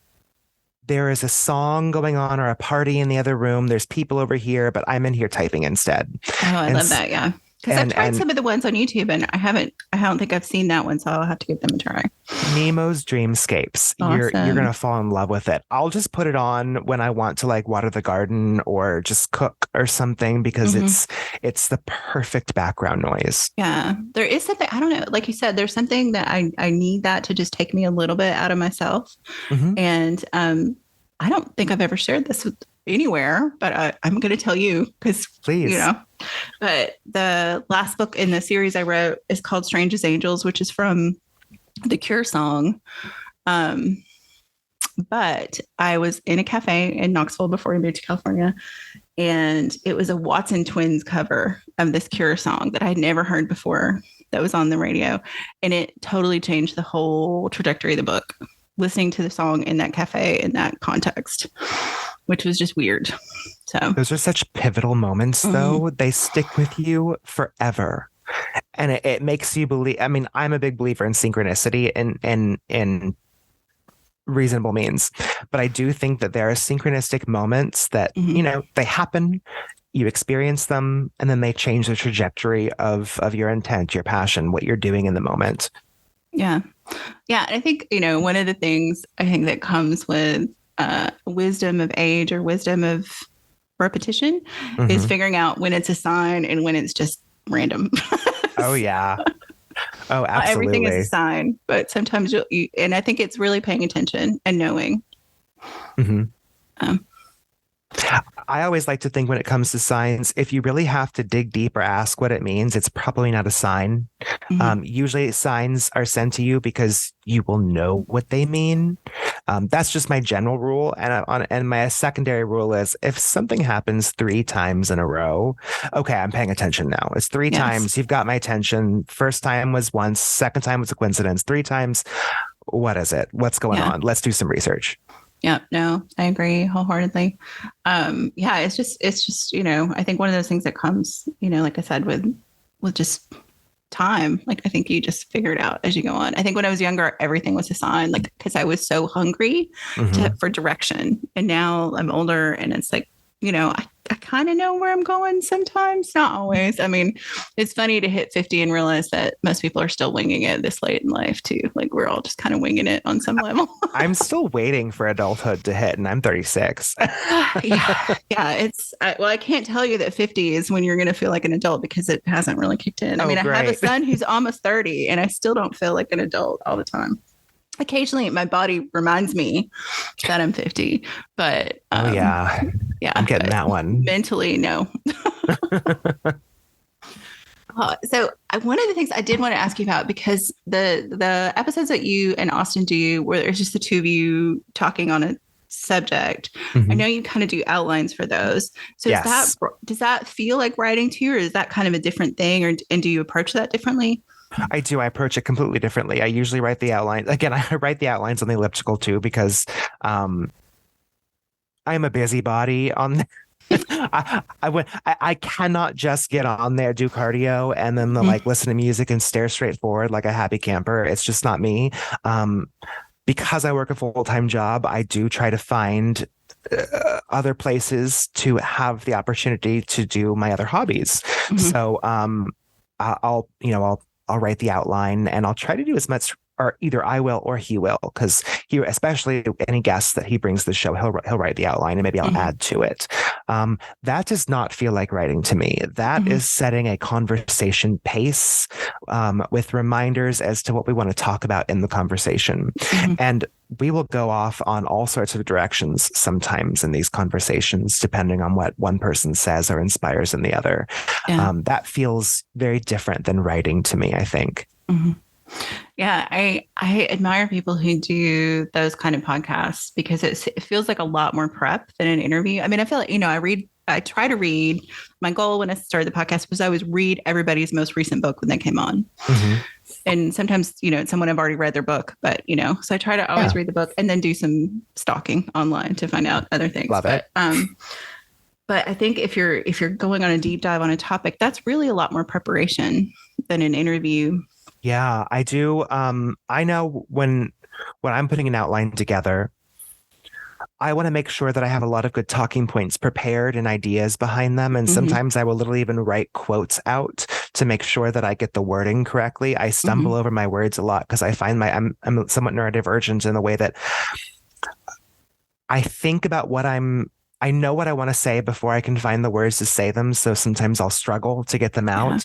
there is a song going on or a party in the other room. There's people over here, but I'm in here typing instead. Oh, I love that. Yeah. Because I've tried some of the ones on YouTube and I don't think I've seen that one. So I'll have to give them a try. Nemo's Dreamscapes. Awesome. You're going to fall in love with it. I'll just put it on when I want to like water the garden or just cook or something because it's the perfect background noise. Yeah. There is something, I don't know, like you said, there's something that I need that to just take me a little bit out of myself. And I don't think I've ever shared this with anywhere, but I'm going to tell you because, please, but the last book in the series I wrote is called Strange as Angels, which is from the Cure song. But I was in a cafe in Knoxville before we moved to California, and it was a Watson Twins cover of this Cure song that I had never heard before that was on the radio. And it totally changed the whole trajectory of the book, listening to the song in that cafe in that context, which was just weird. So those are such pivotal moments, though. They stick with you forever. And it makes you believe. I mean, I'm a big believer in synchronicity in reasonable means, but I do think that there are synchronistic moments that, they happen, you experience them, and then they change the trajectory of your intent, your passion, what you're doing in the moment. Yeah. Yeah. I think, one of the things I think that comes with wisdom of age or wisdom of repetition is figuring out when it's a sign and when it's just random. Oh, yeah. Oh, absolutely. Everything is a sign, but sometimes and I think it's really paying attention and knowing. I always like to think when it comes to signs, if you really have to dig deep or ask what it means, it's probably not a sign. Usually signs are sent to you because you will know what they mean. That's just my general rule. And my secondary rule is if something happens 3 times in a row, okay, I'm paying attention now. It's 3 times. You've got my attention. First time was once. Second time was a coincidence. 3 times. What is it? What's going on? Let's do some research. Yeah, no, I agree wholeheartedly. It's just, I think one of those things that comes, like I said, with just time. Like, I think you just figure it out as you go on. I think when I was younger, everything was a sign, like, because I was so hungry for direction. And now I'm older and it's like, I kind of know where I'm going sometimes, not always. I mean, it's funny to hit 50 and realize that most people are still winging it this late in life too. Like, we're all just kind of winging it on some level. I'm still waiting for adulthood to hit and I'm 36. Yeah. I can't tell you that 50 is when you're going to feel like an adult because it hasn't really kicked in. I mean, great. I have a son who's almost 30 and I still don't feel like an adult all the time. Occasionally my body reminds me that I'm 50, but yeah, I'm getting that one. Mentally, no. So one of the things I did want to ask you about, because the episodes that you and Austin do, where there's just the two of you talking on a subject, I know you kind of do outlines for those. So yes. Does that feel like writing to you, or is that kind of a different thing, and do you approach that differently? I do. I approach it completely differently. I usually write the outlines. Again, I write the outlines on the elliptical too, because I'm a busybody on I cannot just get on there, do cardio, and then listen to music and stare straight forward like a happy camper. It's just not me. Because I work a full-time job, I do try to find other places to have the opportunity to do my other hobbies. So I'll write the outline and I'll try to do as much, or either I will or he will, because he, especially any guests that he brings to the show, he'll write the outline and maybe I'll add to it. That does not feel like writing to me. That is setting a conversation pace with reminders as to what we want to talk about in the conversation. And we will go off on all sorts of directions sometimes in these conversations, depending on what one person says or inspires in the other. That feels very different than writing to me, I think. Yeah, I admire people who do those kind of podcasts because it feels like a lot more prep than an interview. I mean, I feel like, I try to read. My goal when I started the podcast was I always read everybody's most recent book when they came on. And sometimes, someone I've already read their book, but, so I try to always read the book and then do some stalking online to find out other things. Love it. But I think if you're going on a deep dive on a topic, that's really a lot more preparation than an interview. Yeah, I do. I know when I'm putting an outline together, I want to make sure that I have a lot of good talking points prepared and ideas behind them. And sometimes I will literally even write quotes out to make sure that I get the wording correctly. I stumble over my words a lot because I find I'm somewhat neurodivergent in the way that I think about I know what I want to say before I can find the words to say them. So sometimes I'll struggle to get them out.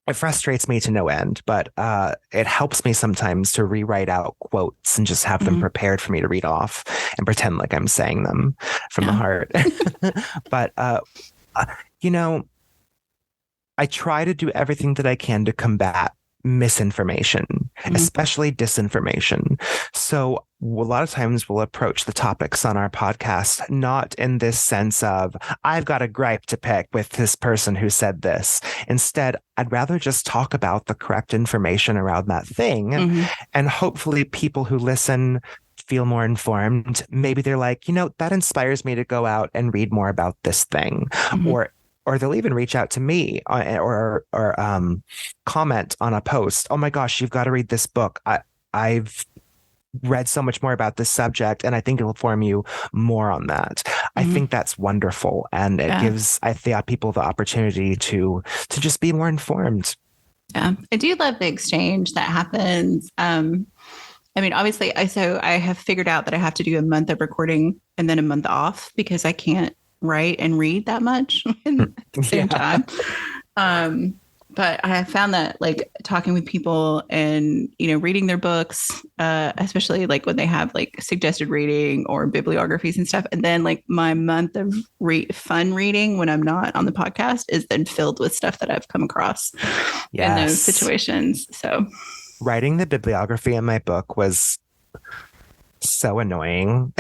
It frustrates me to no end, but it helps me sometimes to rewrite out quotes and just have them prepared for me to read off and pretend like I'm saying them from the heart. But, I try to do everything that I can to combat misinformation, especially disinformation. So a lot of times we'll approach the topics on our podcast not in this sense of, I've got a gripe to pick with this person who said this. Instead, I'd rather just talk about the correct information around that thing. And hopefully people who listen feel more informed. Maybe they're like, that inspires me to go out and read more about this thing. Or they'll even reach out to me or comment on a post. Oh my gosh, you've got to read this book. I've read so much more about this subject and I think it'll inform you more on that. I think that's wonderful. And it gives people the opportunity to just be more informed. Yeah. I do love the exchange that happens. I mean, obviously I have figured out that I have to do a month of recording and then a month off because I can't write and read that much at the same time. But I have found that like talking with people and, reading their books, especially like when they have like suggested reading or bibliographies and stuff. And then like my month of fun reading when I'm not on the podcast is then filled with stuff that I've come across in those Yes. situations. So Writing the bibliography in my book was so annoying.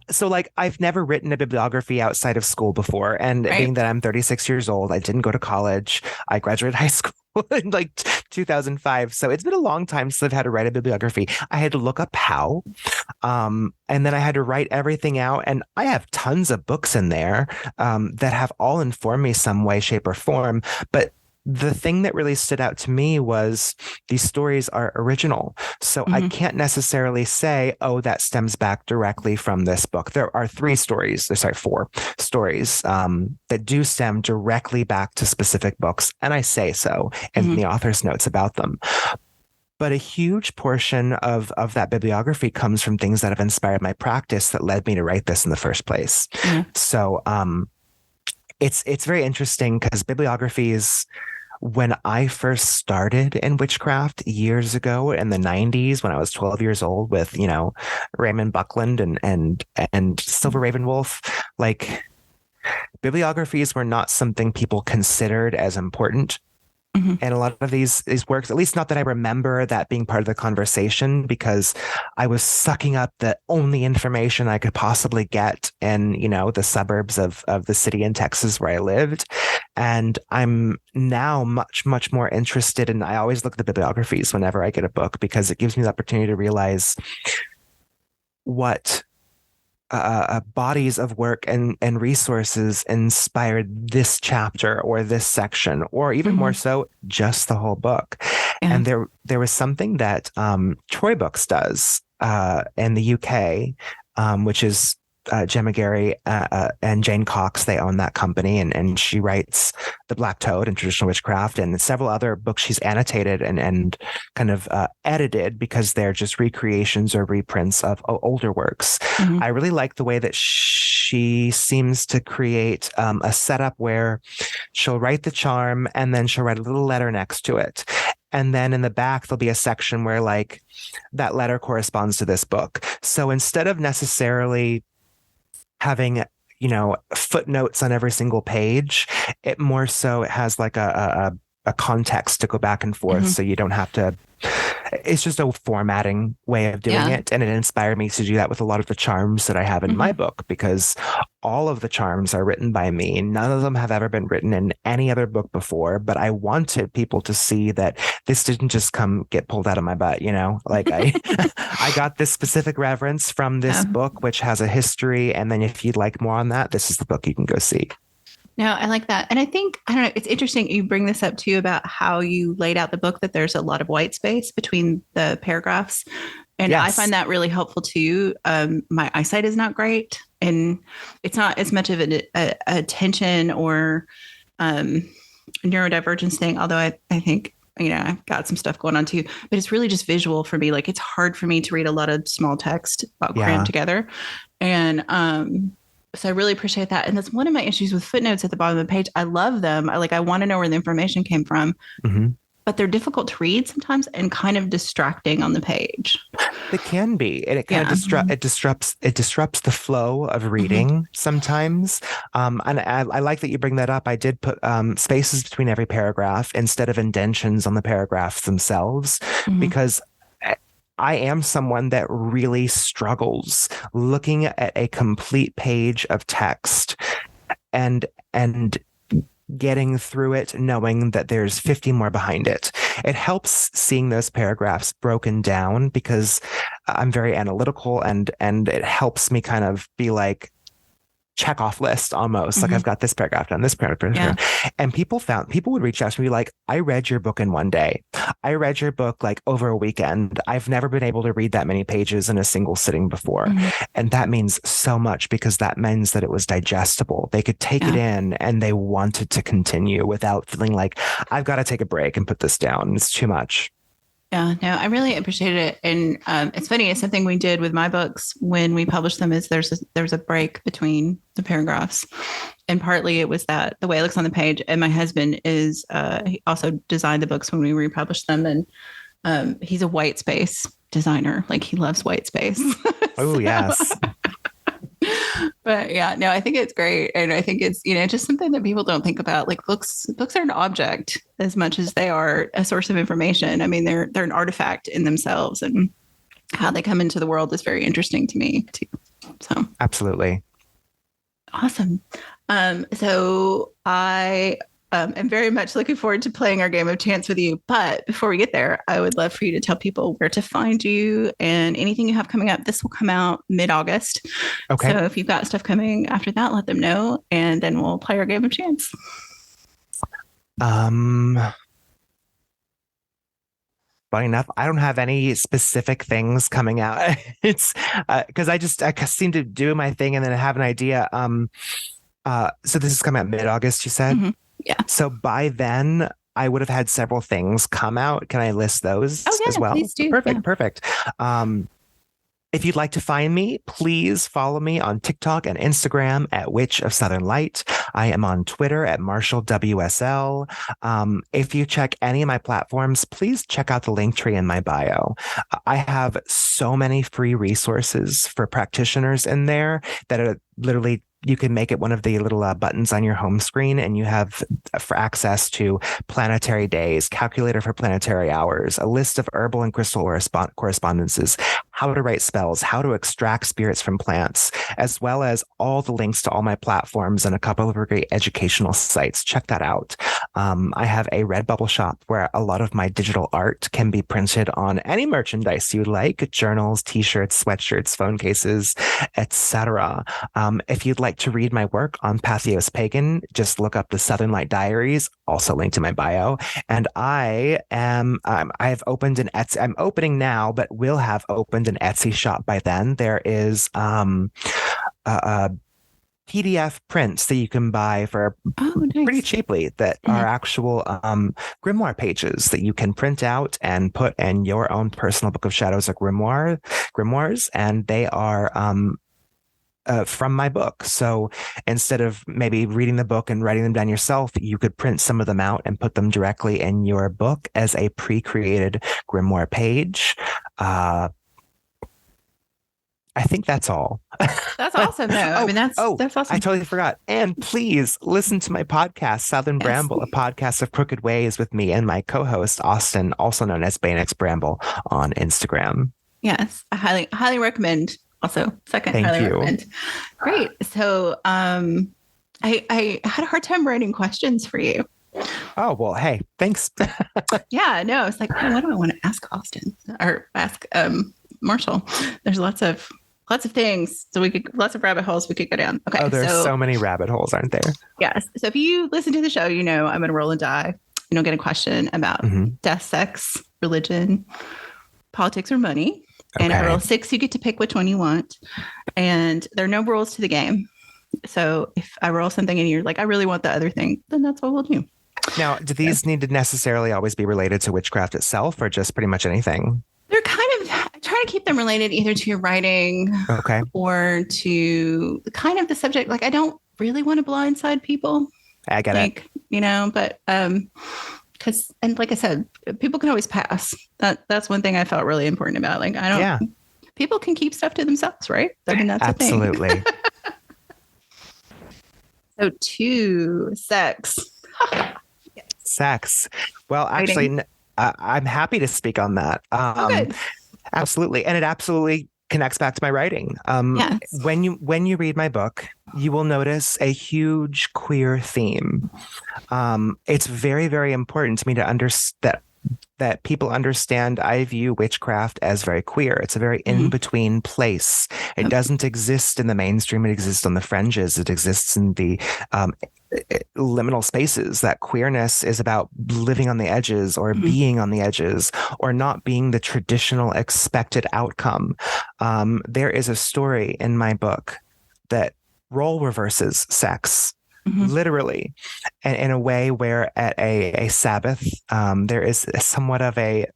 So like I've never written a bibliography outside of school before. And right. being that I'm 36 years old, I didn't go to college. I graduated high school in like 2005. So it's been a long time since I've had to write a bibliography. I had to look up how. And then I had to write everything out. And I have tons of books in there that have all informed me some way, shape, or form. But the thing that really stood out to me was these stories are original. So I can't necessarily say, oh, that stems back directly from this book. There are four stories that do stem directly back to specific books. And I say so in the author's notes about them. But a huge portion of that bibliography comes from things that have inspired my practice that led me to write this in the first place. So it's very interesting because bibliographies, when I first started in witchcraft years ago in the 90s, when I was 12 years old with, Raymond Buckland and Silver Ravenwolf, like bibliographies were not something people considered as important. And a lot of these works, at least not that I remember that being part of the conversation, because I was sucking up the only information I could possibly get in, the suburbs of the city in Texas where I lived. And I'm now much, much more interested in, I always look at the bibliographies whenever I get a book, because it gives me the opportunity to realize what bodies of work and resources inspired this chapter or this section, or even more so, just the whole book. And there was something that Troy Books does in the UK, which is Gemma Gary and Jane Cox. They own that company, and she writes The Black Toad and Traditional Witchcraft and several other books she's annotated and kind of edited because they're just recreations or reprints of older works. I really like the way that she seems to create a setup where she'll write the charm and then she'll write a little letter next to it. And then in the back, there'll be a section where like that letter corresponds to this book. So instead of necessarily having, footnotes on every single page, it more so it has like a context to go back and forth. So you don't have to, it's just a formatting way of doing it. And it inspired me to do that with a lot of the charms that I have in my book, because all of the charms are written by me. None of them have ever been written in any other book before, but I wanted people to see that this didn't just get pulled out of my butt, like I got this specific reference from this book, which has a history. And then if you'd like more on that, this is the book you can go see. No, I like that. And I think, I don't know, it's interesting you bring this up too about how you laid out the book, that there's a lot of white space between the paragraphs. And I find that really helpful too. My eyesight is not great, and it's not as much of an attention or neurodivergence thing, although I think, I've got some stuff going on too, but it's really just visual for me. Like it's hard for me to read a lot of small text crammed together. And so I really appreciate that. And that's one of my issues with footnotes at the bottom of the page. I love them. I want to know where the information came from, but they're difficult to read sometimes and kind of distracting on the page. It can be, and it kind of disrupts the flow of reading sometimes. And I like that you bring that up. I did put spaces between every paragraph instead of indentions on the paragraphs themselves, because I am someone that really struggles looking at a complete page of text and getting through it, knowing that there's 50 more behind it. It helps seeing those paragraphs broken down because I'm very analytical, and it helps me kind of be like, check off list almost. Like I've got this paragraph done, this paragraph. And people would reach out to me like, I read your book in one day. I read your book like over a weekend. I've never been able to read that many pages in a single sitting before. And that means so much, because that means that it was digestible. They could take it in and they wanted to continue without feeling like, I've got to take a break and put this down. It's too much. Yeah, no, I really appreciate it, and it's funny. It's something we did with my books when we published them. Is there's a break between the paragraphs, and partly it was that the way it looks on the page. And my husband is he also designed the books when we republished them, and he's a white space designer. Like he loves white space. Oh, So, yes. but yeah, no, I think it's great, and I think it's just something that people don't think about. Like books are an object as much as they are a source of information. I mean, they're an artifact in themselves, and how they come into the world is very interesting to me too. So Absolutely. awesome. So I am very much looking forward to playing our game of chance with you. But before we get there, I would love for you to tell people where to find you and anything you have coming up. This will come out mid-August. Okay. So if you've got stuff coming after that, let them know, and then we'll play our game of chance. Funny enough, I don't have any specific things coming out. It's because I seem to do my thing and then I have an idea. So this is coming out mid-August, you said? Mm-hmm. Yeah. So by then I would have had several things come out. Can I list those as well? Please do. Perfect, Yeah. perfect. If you'd like to find me, please follow me on TikTok and Instagram at Witch of Southern Light. I am on Twitter at Marshall WSL. If you check any of my platforms, please check out the link tree in my bio. I have so many free resources for practitioners in there that are literally, you can make it one of the little buttons on your home screen, and you have for access to planetary days, calculator for planetary hours, a list of herbal and crystal correspondences, how to write spells, how to extract spirits from plants, as well as all the links to all my platforms and a couple of great educational sites. Check that out. I have a Redbubble shop where a lot of my digital art can be printed on any merchandise you like: journals, t-shirts, sweatshirts, phone cases, etc. If you'd like to read my work on Patheos Pagan, just look up the Southern Light Diaries, also linked in my bio. And I've opened an Etsy. I'm opening now, but will have opened an Etsy shop by then. There is PDF prints that you can buy for pretty cheaply that are actual grimoire pages that you can print out and put in your own personal Book of Shadows or grimoires, and they are from my book. So instead of maybe reading the book and writing them down yourself, you could print some of them out and put them directly in your book as a pre-created grimoire page. I think that's all. That's awesome, though. I mean, that's awesome. I totally forgot. And please listen to my podcast, Southern Bramble, a podcast of crooked ways with me and my co-host, Austin, also known as Banex Bramble, on Instagram. Yes, I highly recommend. Also, second, Thank highly you. recommend. Great. So I had a hard time writing questions for you. Oh, well, hey, thanks. Yeah, no, it's like, oh, what do I want to ask Austin or ask Marshall? There's lots of things. So lots of rabbit holes we could go down. Okay. Oh, there's so many rabbit holes, aren't there? Yes. So if you listen to the show, I'm going to roll a die. Get a question about death, sex, religion, politics, or money. And if I roll 6, you get to pick which one you want. And there are no rules to the game. So if I roll something and you're like, I really want the other thing, then that's what we'll do. Now, do these need to necessarily always be related to witchcraft itself, or just pretty much anything? They're I try to keep them related either to your writing or to kind of the subject. Like, I don't really want to blindside people. I get it. But because, and like I said, people can always pass. That's one thing I felt really important about. Like, people can keep stuff to themselves, right? I mean, that's absolutely. The thing. So 2, sex. Sex. Well, actually, I'm happy to speak on that. Absolutely. And it absolutely connects back to my writing. Yes. When you read my book, you will notice a huge queer theme. It's very, very important to me to understand that people understand I view witchcraft as very queer. It's a very in-between place. It doesn't exist in the mainstream. It exists on the fringes. It exists in the liminal spaces. That queerness is about living on the edges or being on the edges or not being the traditional expected outcome. There is a story in my book that role reverses sex. Literally, and in a way where at a Sabbath, there is somewhat of a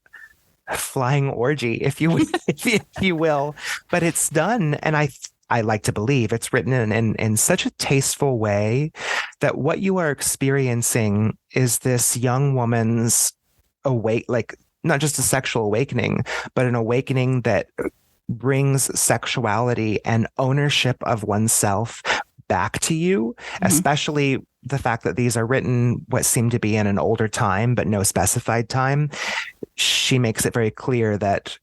flying orgy, if you if you will. But it's done, and I like to believe it's written in such a tasteful way that what you are experiencing is this young woman's like not just a sexual awakening, but an awakening that brings sexuality and ownership of oneself back to you, especially the fact that these are written what seem to be in an older time, but no specified time. She makes it very clear that,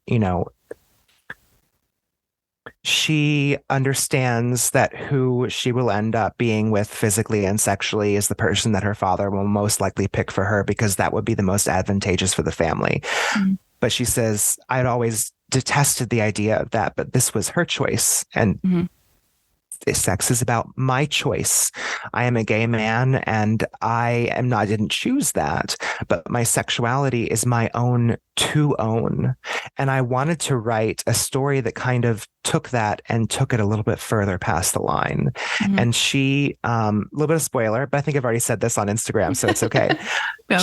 she understands that who she will end up being with physically and sexually is the person that her father will most likely pick for her, because that would be the most advantageous for the family. But she says, I'd always detested the idea of that, but this was her choice. And sex is about my choice. I am a gay man, and I didn't choose that, but my sexuality is my own to own. And I wanted to write a story that kind of took that and took it a little bit further past the line. And she, a little bit of spoiler, but I think I've already said this on Instagram, so it's okay. Yeah.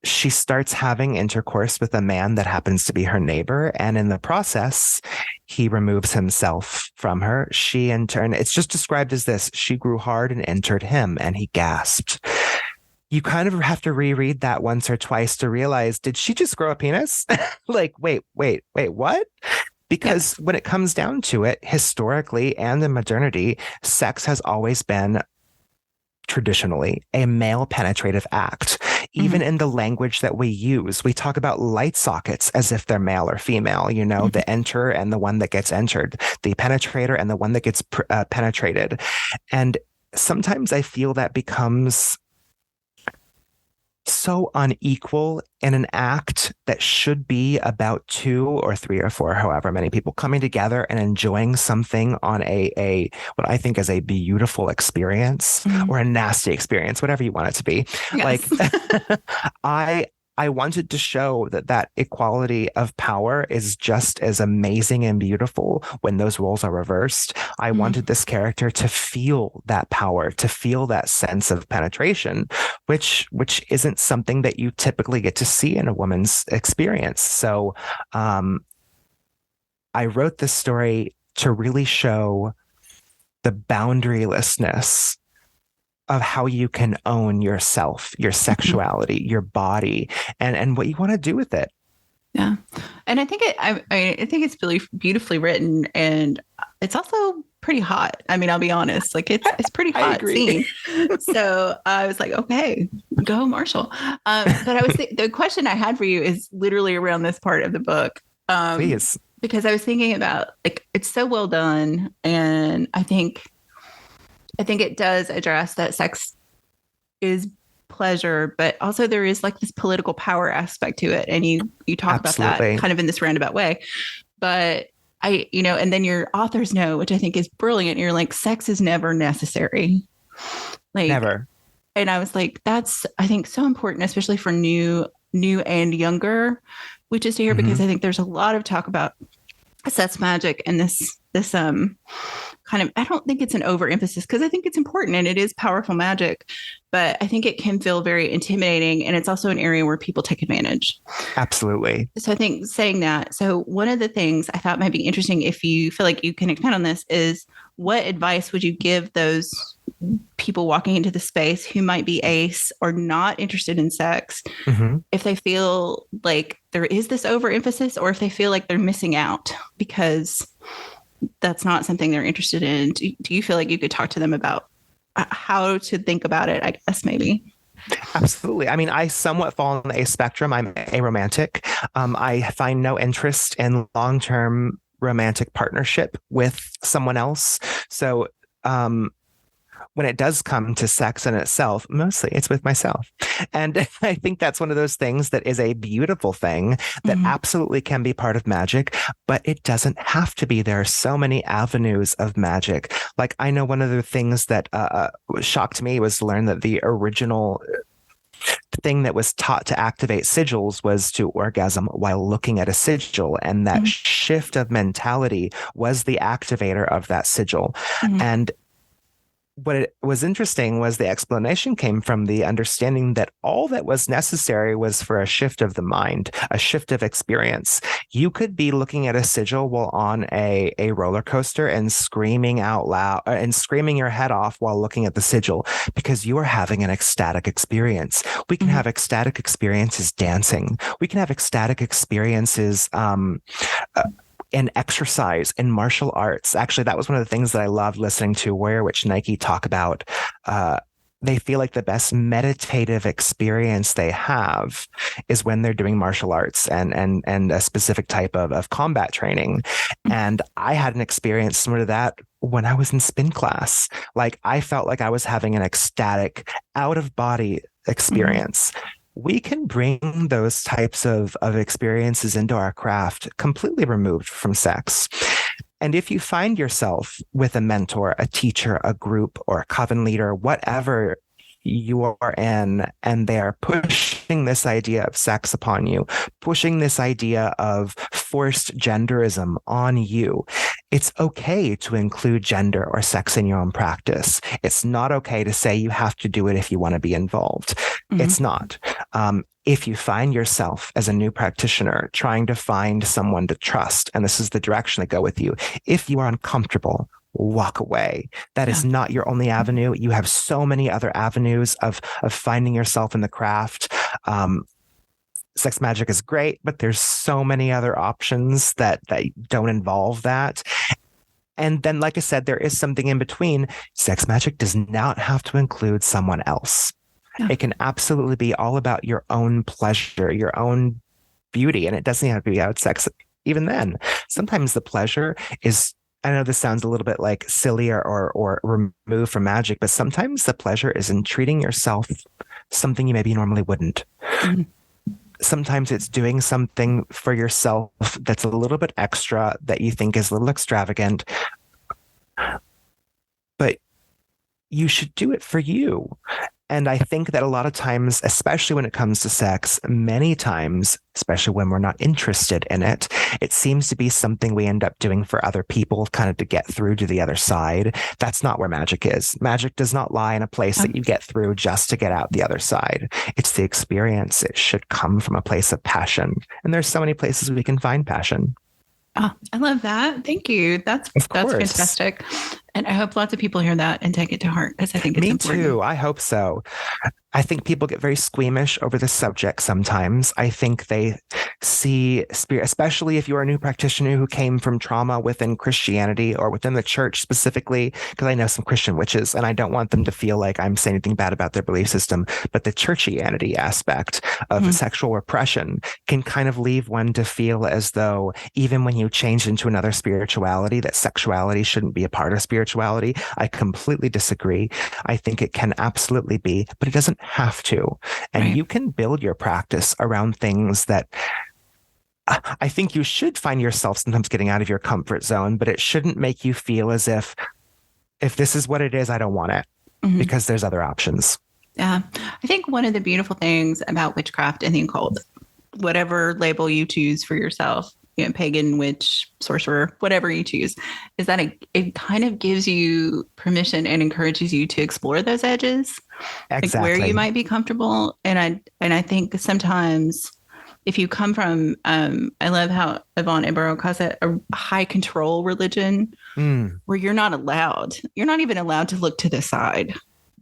She starts having intercourse with a man that happens to be her neighbor. And in the process, he removes himself from her. She, in turn, it's just described as this: she grew hard and entered him, and he gasped. You kind of have to reread that once or twice to realize, did she just grow a penis? Like, wait, what? Because when it comes down to it, historically and in modernity, sex has always been traditionally a male penetrative act. Even in the language that we use, we talk about light sockets as if they're male or female, the enter and the one that gets entered, the penetrator and the one that gets penetrated. And sometimes I feel that becomes so unequal in an act that should be about 2 or 3 or 4, however many people coming together and enjoying something on a what I think is a beautiful experience or a nasty experience, whatever you want it to be. Yes. Like I wanted to show that equality of power is just as amazing and beautiful when those roles are reversed. I wanted this character to feel that power, to feel that sense of penetration, which isn't something that you typically get to see in a woman's experience. So I wrote this story to really show the boundarylessness of how you can own yourself, your sexuality, your body, and what you want to do with it. Yeah. And I think I think it's really beautifully written, and it's also pretty hot. I mean, I'll be honest, like it's pretty hot scene. So I was like, okay, go Marshall. But the question I had for you is literally around this part of the book. Please. Because I was thinking about, like, it's so well done. And I think it does address that sex is pleasure, but also there is like this political power aspect to it. And you talk about that kind of in this roundabout way. But and then your author's note, which I think is brilliant. You're like, sex is never necessary. Like, never. And I was like, that's, I think, so important, especially for new and younger witches to hear, because I think there's a lot of talk about sex magic and this kind of, I don't think it's an overemphasis, because I think it's important and it is powerful magic, but I think it can feel very intimidating, and it's also an area where people take advantage. Absolutely. So I think saying that, so one of the things I thought might be interesting, if you feel like you can expand on this, is what advice would you give those people walking into the space who might be ace or not interested in sex, if they feel like there is this overemphasis, or if they feel like they're missing out because that's not something they're interested in? Do you feel like you could talk to them about how to think about it, I guess, maybe? Absolutely. I mean, I somewhat fall on a spectrum. I'm aromantic. I find no interest in long-term romantic partnership with someone else. So when it does come to sex in itself, mostly it's with myself. And I think that's one of those things that is a beautiful thing that absolutely can be part of magic, but it doesn't have to be. There are so many avenues of magic. Like, I know one of the things that shocked me was to learn that the original thing that was taught to activate sigils was to orgasm while looking at a sigil. And that shift of mentality was the activator of that sigil. And what it was interesting was the explanation came from the understanding that all that was necessary was for a shift of the mind, a shift of experience. You could be looking at a sigil while on a roller coaster and screaming out loud and screaming your head off while looking at the sigil because you are having an ecstatic experience. We can have ecstatic experiences dancing. We can have ecstatic experiences in exercise and martial arts. Actually, that was one of the things that I loved listening to Warrior Witch Nike talk about. They feel like the best meditative experience they have is when they're doing martial arts and a specific type of combat training. And I had an experience similar to that when I was in spin class. Like I felt like I was having an ecstatic out of body experience. We can bring those types of experiences into our craft completely removed from sex. And if you find yourself with a mentor, a teacher, a group, or a coven leader, whatever you are in, and they are pushing this idea of sex upon you, pushing this idea of forced genderism on you, it's okay to include gender or sex in your own practice. It's not okay to say you have to do it if you want to be involved. It's not. If you find yourself as a new practitioner trying to find someone to trust, and this is the direction to go with you, if you are uncomfortable, walk away. That is not your only avenue. You have so many other avenues of finding yourself in the craft. Sex magic is great, but there's so many other options that don't involve that. And then, like I said, there is something in between. Sex magic does not have to include someone else. Yeah. It can absolutely be all about your own pleasure, your own beauty, and it doesn't have to be about sex. Even then, sometimes the pleasure is, I know this sounds a little bit like silly or removed from magic, but sometimes the pleasure is in treating yourself something you maybe normally wouldn't. Sometimes it's doing something for yourself that's a little bit extra that you think is a little extravagant, but you should do it for you. And I think that a lot of times, especially when it comes to sex, many times, especially when we're not interested in it, it seems to be something we end up doing for other people, kind of to get through to the other side. That's not where magic is. Magic does not lie in a place that you get through just to get out the other side. It's the experience. It should come from a place of passion. And there's so many places we can find passion. Oh, I love that. Thank you. That's fantastic. And I hope lots of people hear that and take it to heart because I think it's important. Me too. I hope so. I think people get very squeamish over the subject sometimes. I think they see spirit, especially if you're a new practitioner who came from trauma within Christianity or within the church specifically, because I know some Christian witches and I don't want them to feel like I'm saying anything bad about their belief system, but the churchianity aspect of sexual repression can kind of leave one to feel as though even when you change into another spirituality, that sexuality shouldn't be a part of spirituality. I completely disagree. I think it can absolutely be, but it doesn't have to. And you can build your practice around things that I think you should find yourself sometimes getting out of your comfort zone, but it shouldn't make you feel as if this is what it is, I don't want it, because there's other options. Yeah. I think one of the beautiful things about witchcraft and the occult, whatever label you choose for yourself, pagan, witch, sorcerer, whatever you choose, is that it kind of gives you permission and encourages you to explore those edges, exactly, like where you might be comfortable. And I think sometimes if you come from, I love how Yvonne Ibero calls it a high control religion, where you're not even allowed to look to the side.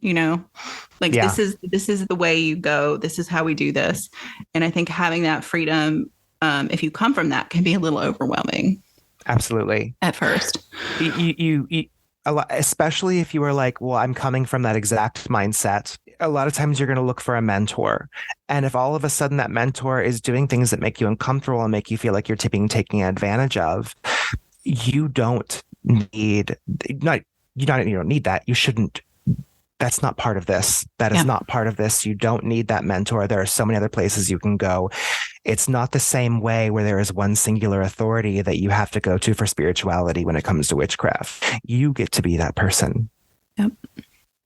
This is the way you go. This is how we do this. And I think having that freedom, if you come from that, can be a little overwhelming. Absolutely. At first. You a lot, especially if you were like, well, I'm coming from that exact mindset. A lot of times you're going to look for a mentor. And if all of a sudden that mentor is doing things that make you uncomfortable and make you feel like you're taking advantage of, you don't need that. You shouldn't. That's not part of this. That is not part of this. You don't need that mentor. There are so many other places you can go. It's not the same way where there is one singular authority that you have to go to for spirituality when it comes to witchcraft. You get to be that person. Yep.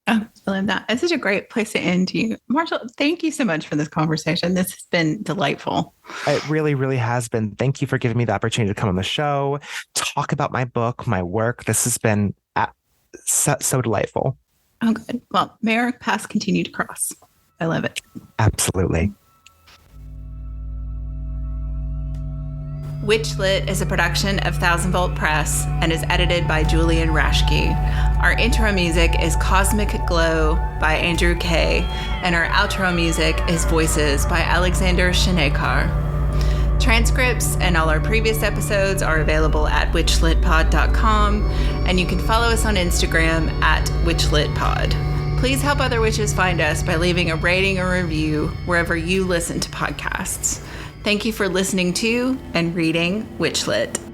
Oh, I love that. It's such a great place to end you. Marshall, thank you so much for this conversation. This has been delightful. It really, really has been. Thank you for giving me the opportunity to come on the show, talk about my book, my work. This has been so delightful. Oh, good. Well, may our paths continue to cross. I love it. Absolutely. WitchLit is a production of Thousand Volt Press and is edited by Julian Rashke. Our intro music is Cosmic Glow by Andrew Kay, and our outro music is Voices by Alexander Shanekar. Transcripts and all our previous episodes are available at witchlitpod.com, and you can follow us on Instagram at witchlitpod. Please help other witches find us by leaving a rating or review wherever you listen to podcasts. Thank you for listening to and reading WitchLit.